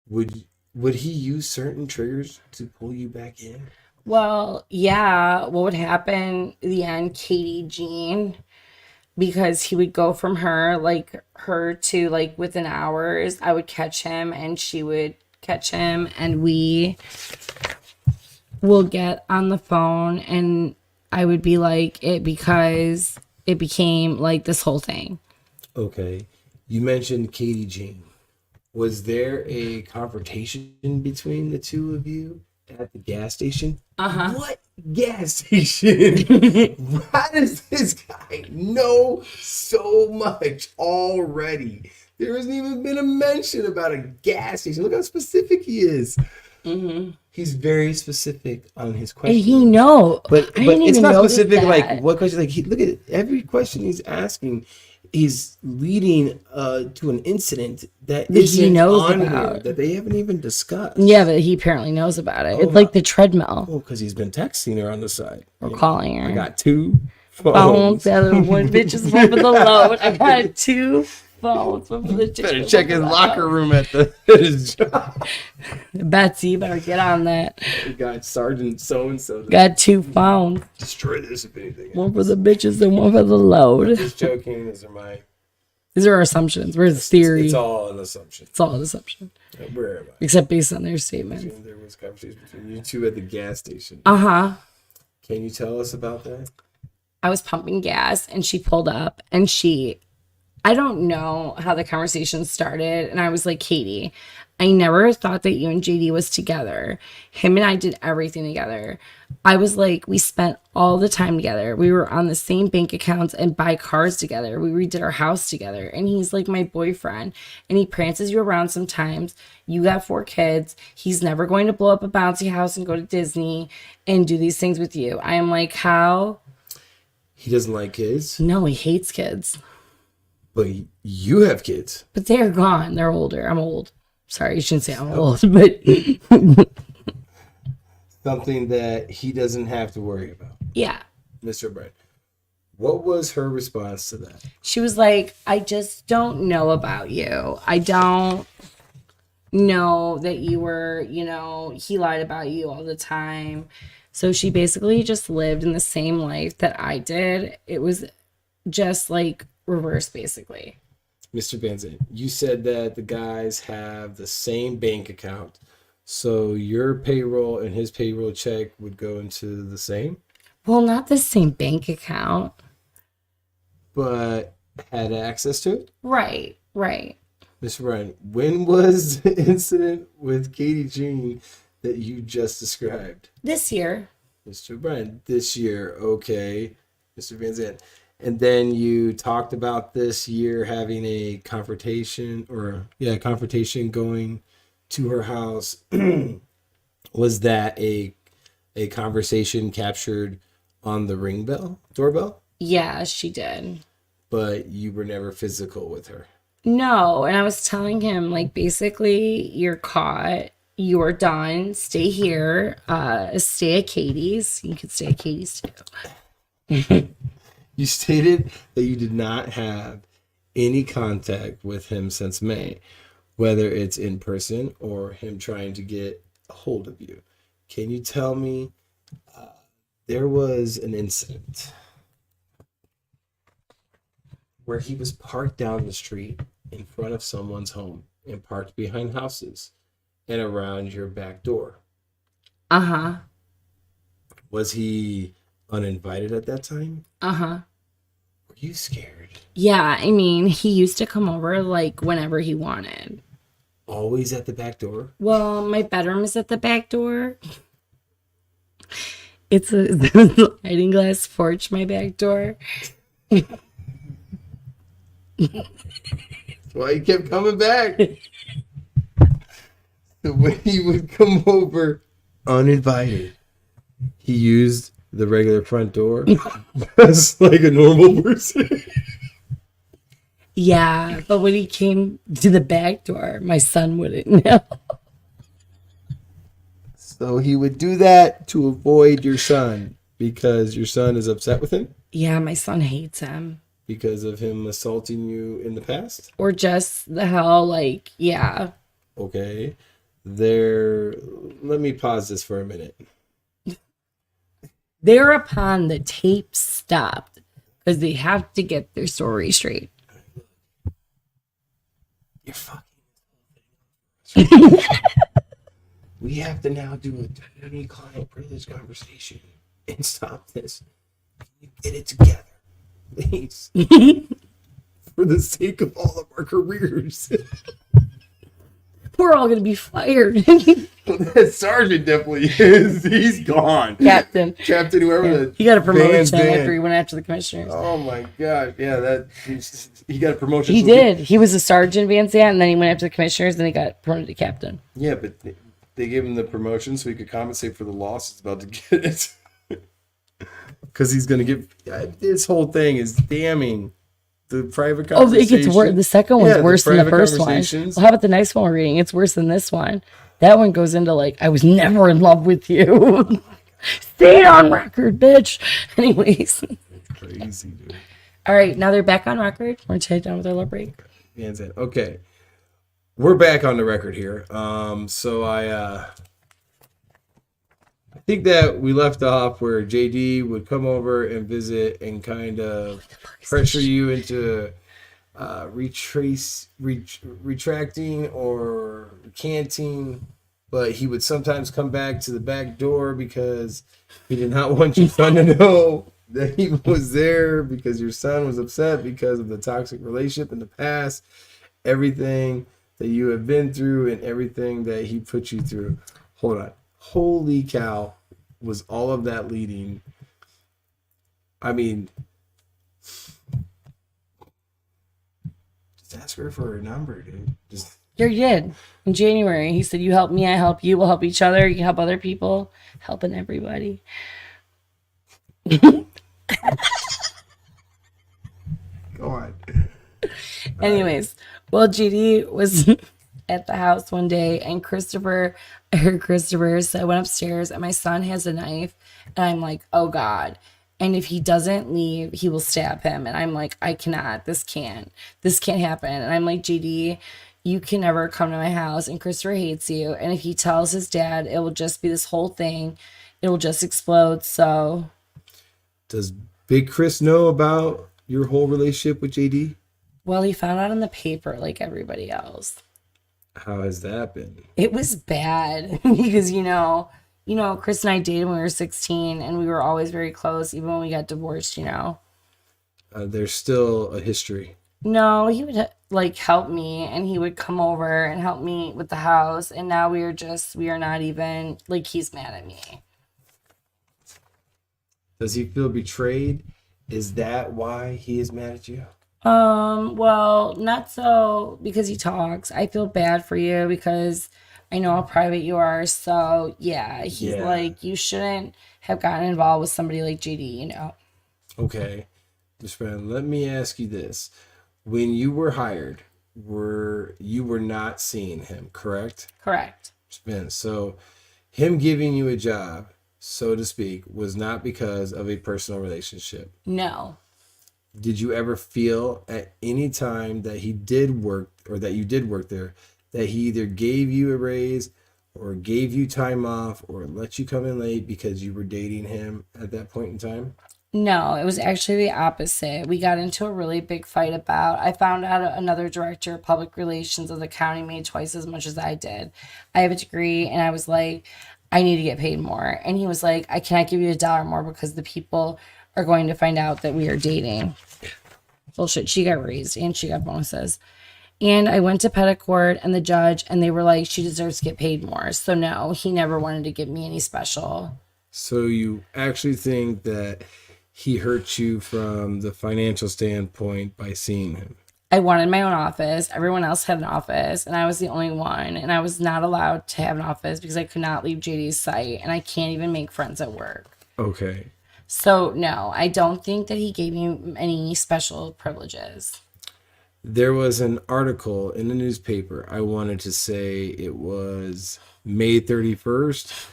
Speaker 2: Would he use certain triggers to pull you back in?
Speaker 1: Well, yeah. What would happen in the end, Katie Jean, because he would go from her to like within hours, I would catch him and she would catch him, and we will get on the phone and I would be like it, because it became like this whole thing. Okay.
Speaker 2: You mentioned Katie Jean. Was there a confrontation between the two of you at the gas station?
Speaker 1: Uh-huh.
Speaker 2: What gas station? Why does this guy know so much already? There hasn't even been a mention about a gas station. Look how specific he is.
Speaker 1: Mm-hmm.
Speaker 2: He's very specific on his question.
Speaker 1: And he know,
Speaker 2: but it's not specific. Like what question? Like look at every question he's asking. He's leading to an incident that
Speaker 1: he knows
Speaker 2: on
Speaker 1: about
Speaker 2: here, that they haven't even discussed.
Speaker 1: Yeah, but he apparently knows about it. It's like the treadmill.
Speaker 2: Oh, because he's been texting her on the side.
Speaker 1: Or calling her.
Speaker 2: I got two phones.
Speaker 1: The other one bitch is one for the load. I got two phones. One for the chick.
Speaker 2: Better check his locker room at his job.
Speaker 1: Betsy, you better get on that.
Speaker 2: We got Sergeant so-and-so.
Speaker 1: Got two phones.
Speaker 2: Destroy this if anything.
Speaker 1: One for the bitches and one for the load.
Speaker 2: Just joking.
Speaker 1: These are our assumptions. Where's the theory?
Speaker 2: It's all an assumption.
Speaker 1: It's all an assumption.
Speaker 2: Where am I?
Speaker 1: Except based on their statements.
Speaker 2: There was conversation between you two at the gas station.
Speaker 1: Uh-huh.
Speaker 2: Can you tell us about that?
Speaker 1: I was pumping gas and she pulled up and I don't know how the conversation started. And I was like, Katie, I never thought that you and JD was together. Him and I did everything together. I was like, we spent all the time together. We were on the same bank accounts and buy cars together. We redid our house together. And he's like my boyfriend. And he prances you around sometimes. You got 4 kids. He's never going to blow up a bouncy house and go to Disney and do these things with you. I am like, how?
Speaker 2: He doesn't like kids?
Speaker 1: No, he hates kids.
Speaker 2: But you have kids.
Speaker 1: But they're gone. They're older. I'm old. Sorry, you shouldn't say I'm old, but
Speaker 2: something that he doesn't have to worry about.
Speaker 1: Yeah.
Speaker 2: Mr. Brett, what was her response to that?
Speaker 1: She was like, I just don't know about you. I don't know that you were, he lied about you all the time. So she basically just lived in the same life that I did. It was just like reverse, basically.
Speaker 2: Mr. Vansant, you said that the guys have the same bank account. So your payroll and his payroll check would go into the same,
Speaker 1: Well, not the same bank account.
Speaker 2: but had access to it?
Speaker 1: Right, right.
Speaker 2: Mr. Bryan, when was the incident with Katie Jean that you just described?
Speaker 1: This year.
Speaker 2: Mr. Bryan, this year, okay. Mr. Vansant. And then you talked about this year having a confrontation going to her house. Was that a conversation captured on the doorbell?
Speaker 1: Yeah, she did.
Speaker 2: But you were never physical with her.
Speaker 1: No, and I was telling him, like, basically, you're caught. You're done. Stay here. Stay at Katie's. You could stay at Katie's too.
Speaker 2: You stated that you did not have any contact with him since May, whether it's in person or him trying to get a hold of you. Can you tell me, there was an incident where he was parked down the street in front of someone's home and parked behind houses and around your back door.
Speaker 1: Uh-huh.
Speaker 2: Was he uninvited at that time?
Speaker 1: Uh-huh.
Speaker 2: Were you scared?
Speaker 1: Yeah, I mean, he used to come over, like, whenever he wanted.
Speaker 2: Always at the back door?
Speaker 1: Well, my bedroom is at the back door. It's a sliding glass porch, my back door.
Speaker 2: Why he kept coming back. When he would come over uninvited, he used the regular front door just like a normal person.
Speaker 1: Yeah, but when he came to the back door, my son wouldn't know.
Speaker 2: So he would do that to avoid your son because your son is upset with him?
Speaker 1: Yeah, my son hates him.
Speaker 2: Because of him assaulting you in the past?
Speaker 1: Or just the hell, like, yeah.
Speaker 2: Okay. Let me pause this for a minute.
Speaker 1: Thereupon, the tape stopped because they have to get their story straight.
Speaker 2: You're fucking. We have to now do a attorney-client privilege conversation and stop this. Can you get it together, please? For the sake of all of our careers.
Speaker 1: We're all going to be fired.
Speaker 2: That sergeant definitely is. He's gone.
Speaker 1: Captain,
Speaker 2: whoever.
Speaker 1: yeah.
Speaker 2: The
Speaker 1: He got a promotion
Speaker 2: Vansant.
Speaker 1: after he went after the commissioners.
Speaker 2: Oh my god! Yeah, he got a promotion.
Speaker 1: He did. He was a sergeant, Vansant, and then he went after the commissioners, and then he got promoted to captain.
Speaker 2: Yeah, but they gave him the promotion so he could compensate for the loss he's about to get it. Because he's gonna get this whole thing is damning the private
Speaker 1: Oh,
Speaker 2: conversation.
Speaker 1: it gets worse. The second one's worse than the
Speaker 2: private
Speaker 1: first one.
Speaker 2: conversations.
Speaker 1: Well, how about the next one we're reading? It's worse than this one. That one goes into like, I was never in love with you. Stay on record, bitch. Anyways.
Speaker 2: That's crazy, dude.
Speaker 1: All right, now they're back on record. We're take down with our love break.
Speaker 2: Vansant. Okay, we're back on the record here. So I think that we left off where JD would come over and visit and kind of pressure you into retracting or recanting, but he would sometimes come back to the back door because he did not want your son to know that he was there because your son was upset because of the toxic relationship in the past, everything that you have been through and everything that he put you through. Hold on. Holy cow. Was all of that leading? I mean, just ask her for her number, dude. Just
Speaker 1: You did. In January, he said, you help me, I help you, we'll help each other, you help other people, helping everybody.
Speaker 2: go on.
Speaker 1: Anyways, well, GD was at the house one day, and I heard Christopher, so I went upstairs, and my son has a knife, and I'm like, oh God. And if he doesn't leave, he will stab him. And I'm like, I cannot, this can't happen. And I'm like, GD, you can never come to my house, and Christopher hates you. And if he tells his dad, it will just be this whole thing. It will just explode. So
Speaker 2: Does Big Chris know about your whole relationship with JD?
Speaker 1: well, he found out in the paper like everybody else.
Speaker 2: How has that been?
Speaker 1: It was bad because Chris and I dated when we were 16 and we were always very close even when we got divorced.
Speaker 2: There's still a history.
Speaker 1: No, he would like help me and he would come over and help me with the house, and now we are not even like, he's mad at me.
Speaker 2: Does he feel betrayed? Is that why he is mad at you?
Speaker 1: Well, not so because he talks. I feel bad for you because I know how private you are. So yeah, he's
Speaker 2: Yeah.
Speaker 1: like, you shouldn't have gotten involved with somebody like JD.
Speaker 2: Okay. Mr. Brown, let me ask you this. When you were hired, you were not seeing him, correct?
Speaker 1: Correct.
Speaker 2: So him giving you a job, so to speak, was not because of a personal relationship.
Speaker 1: No.
Speaker 2: Did you ever feel at any time that he did work, or that you did work there, that he either gave you a raise or gave you time off or let you come in late because you were dating him at that point in time?
Speaker 1: No, it was actually the opposite. We got into a really big fight about. I found out another director of public relations of the county made twice as much as I did. I have a degree, and I was like, I need to get paid more. And he was like, I cannot give you $1 more because the people are going to find out that we are dating. Bullshit. She got raised and she got bonuses. And I went to Petticourt and the judge, and they were like, she deserves to get paid more. So no, he never wanted to give me any special.
Speaker 2: So you actually think that he hurt you from the financial standpoint by seeing him?
Speaker 1: I wanted my own office. Everyone else had an office, and I was the only one. And I was not allowed to have an office because I could not leave JD's site, and I can't even make friends at work.
Speaker 2: Okay.
Speaker 1: So no, I don't think that he gave me any special privileges.
Speaker 2: There was an article in the newspaper. I wanted to say it was May 31st.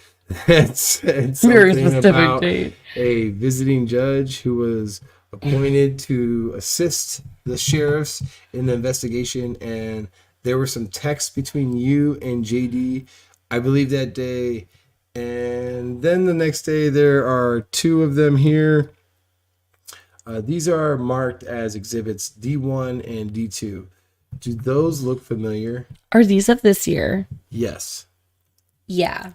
Speaker 2: That said
Speaker 1: Very
Speaker 2: something
Speaker 1: specific
Speaker 2: about
Speaker 1: date.
Speaker 2: a visiting judge who was appointed to assist the sheriffs in the investigation, and there were some texts between you and JD, I believe, that day. And then the next day, there are two of them here. These are marked as exhibits D1 and D2. Do those look familiar?
Speaker 1: Are these of this year?
Speaker 2: Yes.
Speaker 1: Yeah.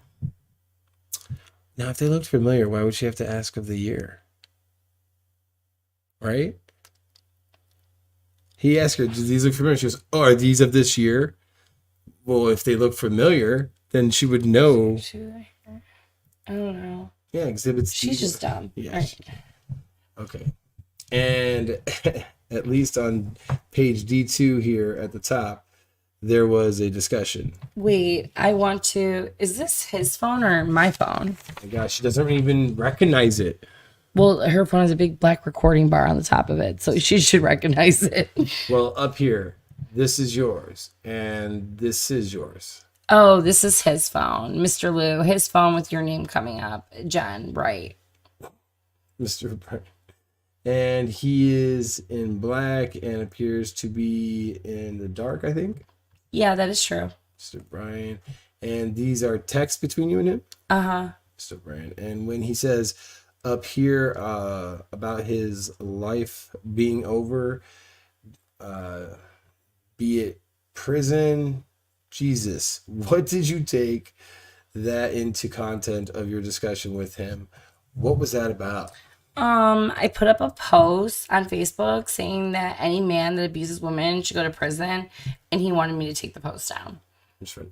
Speaker 2: Now, if they looked familiar, why would she have to ask of the year? Right? He asked her, do these look familiar? She goes, oh, are these of this year? Well, if they look familiar, then she would know.
Speaker 1: I don't know.
Speaker 2: Yeah, exhibits.
Speaker 1: She's
Speaker 2: D1.
Speaker 1: just dumb.
Speaker 2: Yeah.
Speaker 1: Right.
Speaker 2: Okay. And at least on page D2 here at the top, there was a discussion.
Speaker 1: Wait, is this his phone or my phone?
Speaker 2: Oh my gosh, she doesn't even recognize it.
Speaker 1: Well, her phone has a big black recording bar on the top of it, so she should recognize it.
Speaker 2: Well, up here, this is yours, and this is yours.
Speaker 1: Oh, this is his phone. Mr. Lieux, his phone with your name coming up. Jen, right.
Speaker 2: Mr. Brian. And he is in black and appears to be in the dark, I think.
Speaker 1: Yeah, that is true.
Speaker 2: Mr. Brian. And these are texts between you and him?
Speaker 1: Uh-huh.
Speaker 2: Mr. Brian. And when he says up here about his life being over, be it prison, Jesus, what did you take that into content of your discussion with him? What was that about?
Speaker 1: I put up a post on Facebook saying that any man that abuses women should go to prison, and he wanted me to take the post down.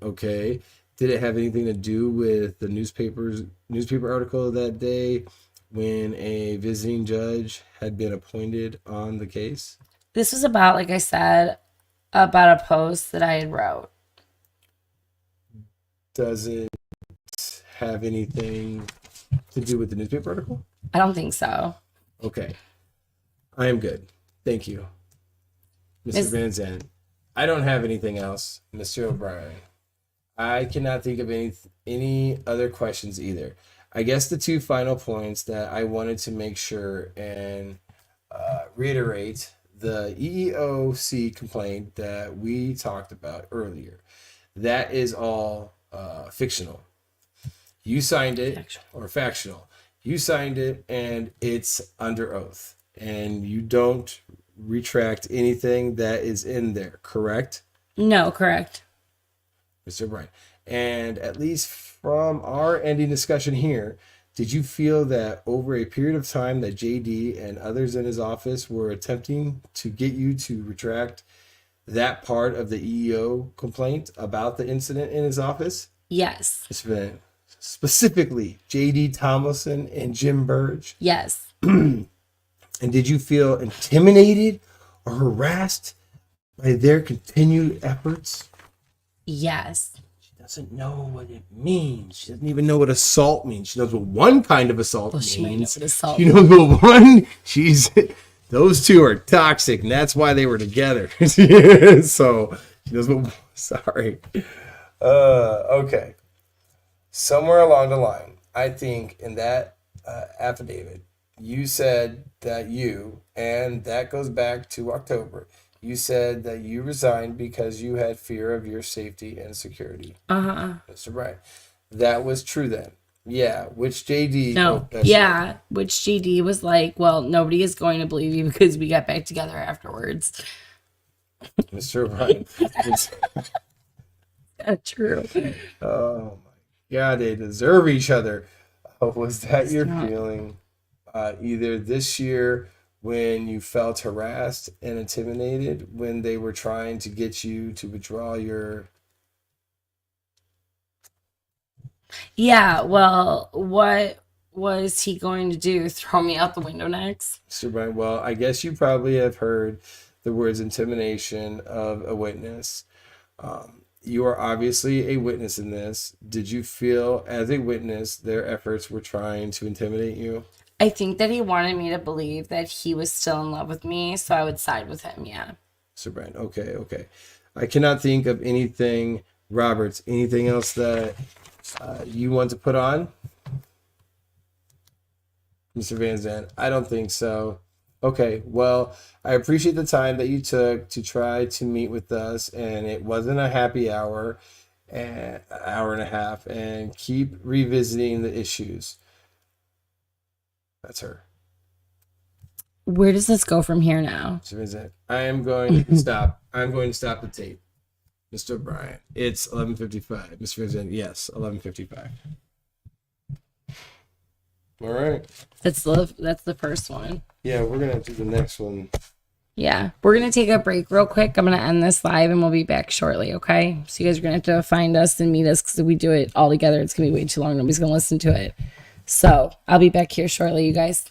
Speaker 2: Okay. Did it have anything to do with the newspaper article that day when a visiting judge had been appointed on the case?
Speaker 1: This was about, like I said, about a post that I had wrote.
Speaker 2: Does it have anything to do with the newspaper article?
Speaker 1: I don't think so.
Speaker 2: Okay. I am good. Thank you, Mr. Vansant. I don't have anything else, Mr. O'Brien. I cannot think of any other questions either. I guess the two final points that I wanted to make sure and reiterate: the EEOC complaint that we talked about earlier, that is all fictional. You signed it, or factional. You signed it, and it's under oath, and you don't retract anything that is in there, correct?
Speaker 1: No, correct.
Speaker 2: Mr. O'Brien. And at least from our ending discussion here, did you feel that over a period of time that JD and others in his office were attempting to get you to retract that part of the EEO complaint about the incident in his office?
Speaker 1: Yes.
Speaker 2: Specifically, JD Tomlinson and Jim Burge?
Speaker 1: Yes.
Speaker 2: And did you feel intimidated or harassed by their continued efforts?
Speaker 1: Yes.
Speaker 2: She doesn't know what it means. She doesn't even know what assault means. She knows what one kind of assault means.
Speaker 1: She might know what assault
Speaker 2: She knows what one. Those two are toxic, and that's why they were together. So she knows what. Sorry. Okay. Somewhere along the line, I think in that affidavit, you said that and that goes back to October, you said that you resigned because you had fear of your safety and security. Mr. Bryan. That was true then. Yeah. Which JD?
Speaker 1: No. Yeah. Which JD was like, well, nobody is going to believe you because we got back together afterwards.
Speaker 2: Mr. Bryan.
Speaker 1: That's true.
Speaker 2: Oh my God, they deserve each other. Was that your feeling either this year when you felt harassed and intimidated when they were trying to get you to withdraw your...
Speaker 1: Yeah, well, what was he going to do? Throw me out the window next?
Speaker 2: Mr. Bryan, well, I guess you probably have heard the words intimidation of a witness. You are obviously a witness in this. Did you feel as a witness their efforts were trying to intimidate you?
Speaker 1: I think that he wanted me to believe that he was still in love with me, so I would side with him, yeah.
Speaker 2: Mr. Bryan, okay. I cannot think of anything, Roberts, anything else that you want to put on? Mr. Vansant, I don't think so. Okay, well, I appreciate the time that you took to try to meet with us, and it wasn't a happy hour, an hour and a half, and keep revisiting the issues. That's her.
Speaker 1: Where does this go from here now?
Speaker 2: Mr. Vansant, I am going to stop. I'm going to stop the tape. Mr. O'Brien, it's 11:55. Mr. Vansant, yes, 11:55. All right.
Speaker 1: That's the first one.
Speaker 2: Yeah, we're gonna do the next one.
Speaker 1: Yeah, we're gonna take a break real quick. I'm gonna end this live and we'll be back shortly. Okay, so you guys are gonna have to find us and meet us because if we do it all together, it's gonna be way too long. Nobody's gonna listen to it. So I'll be back here shortly, you guys.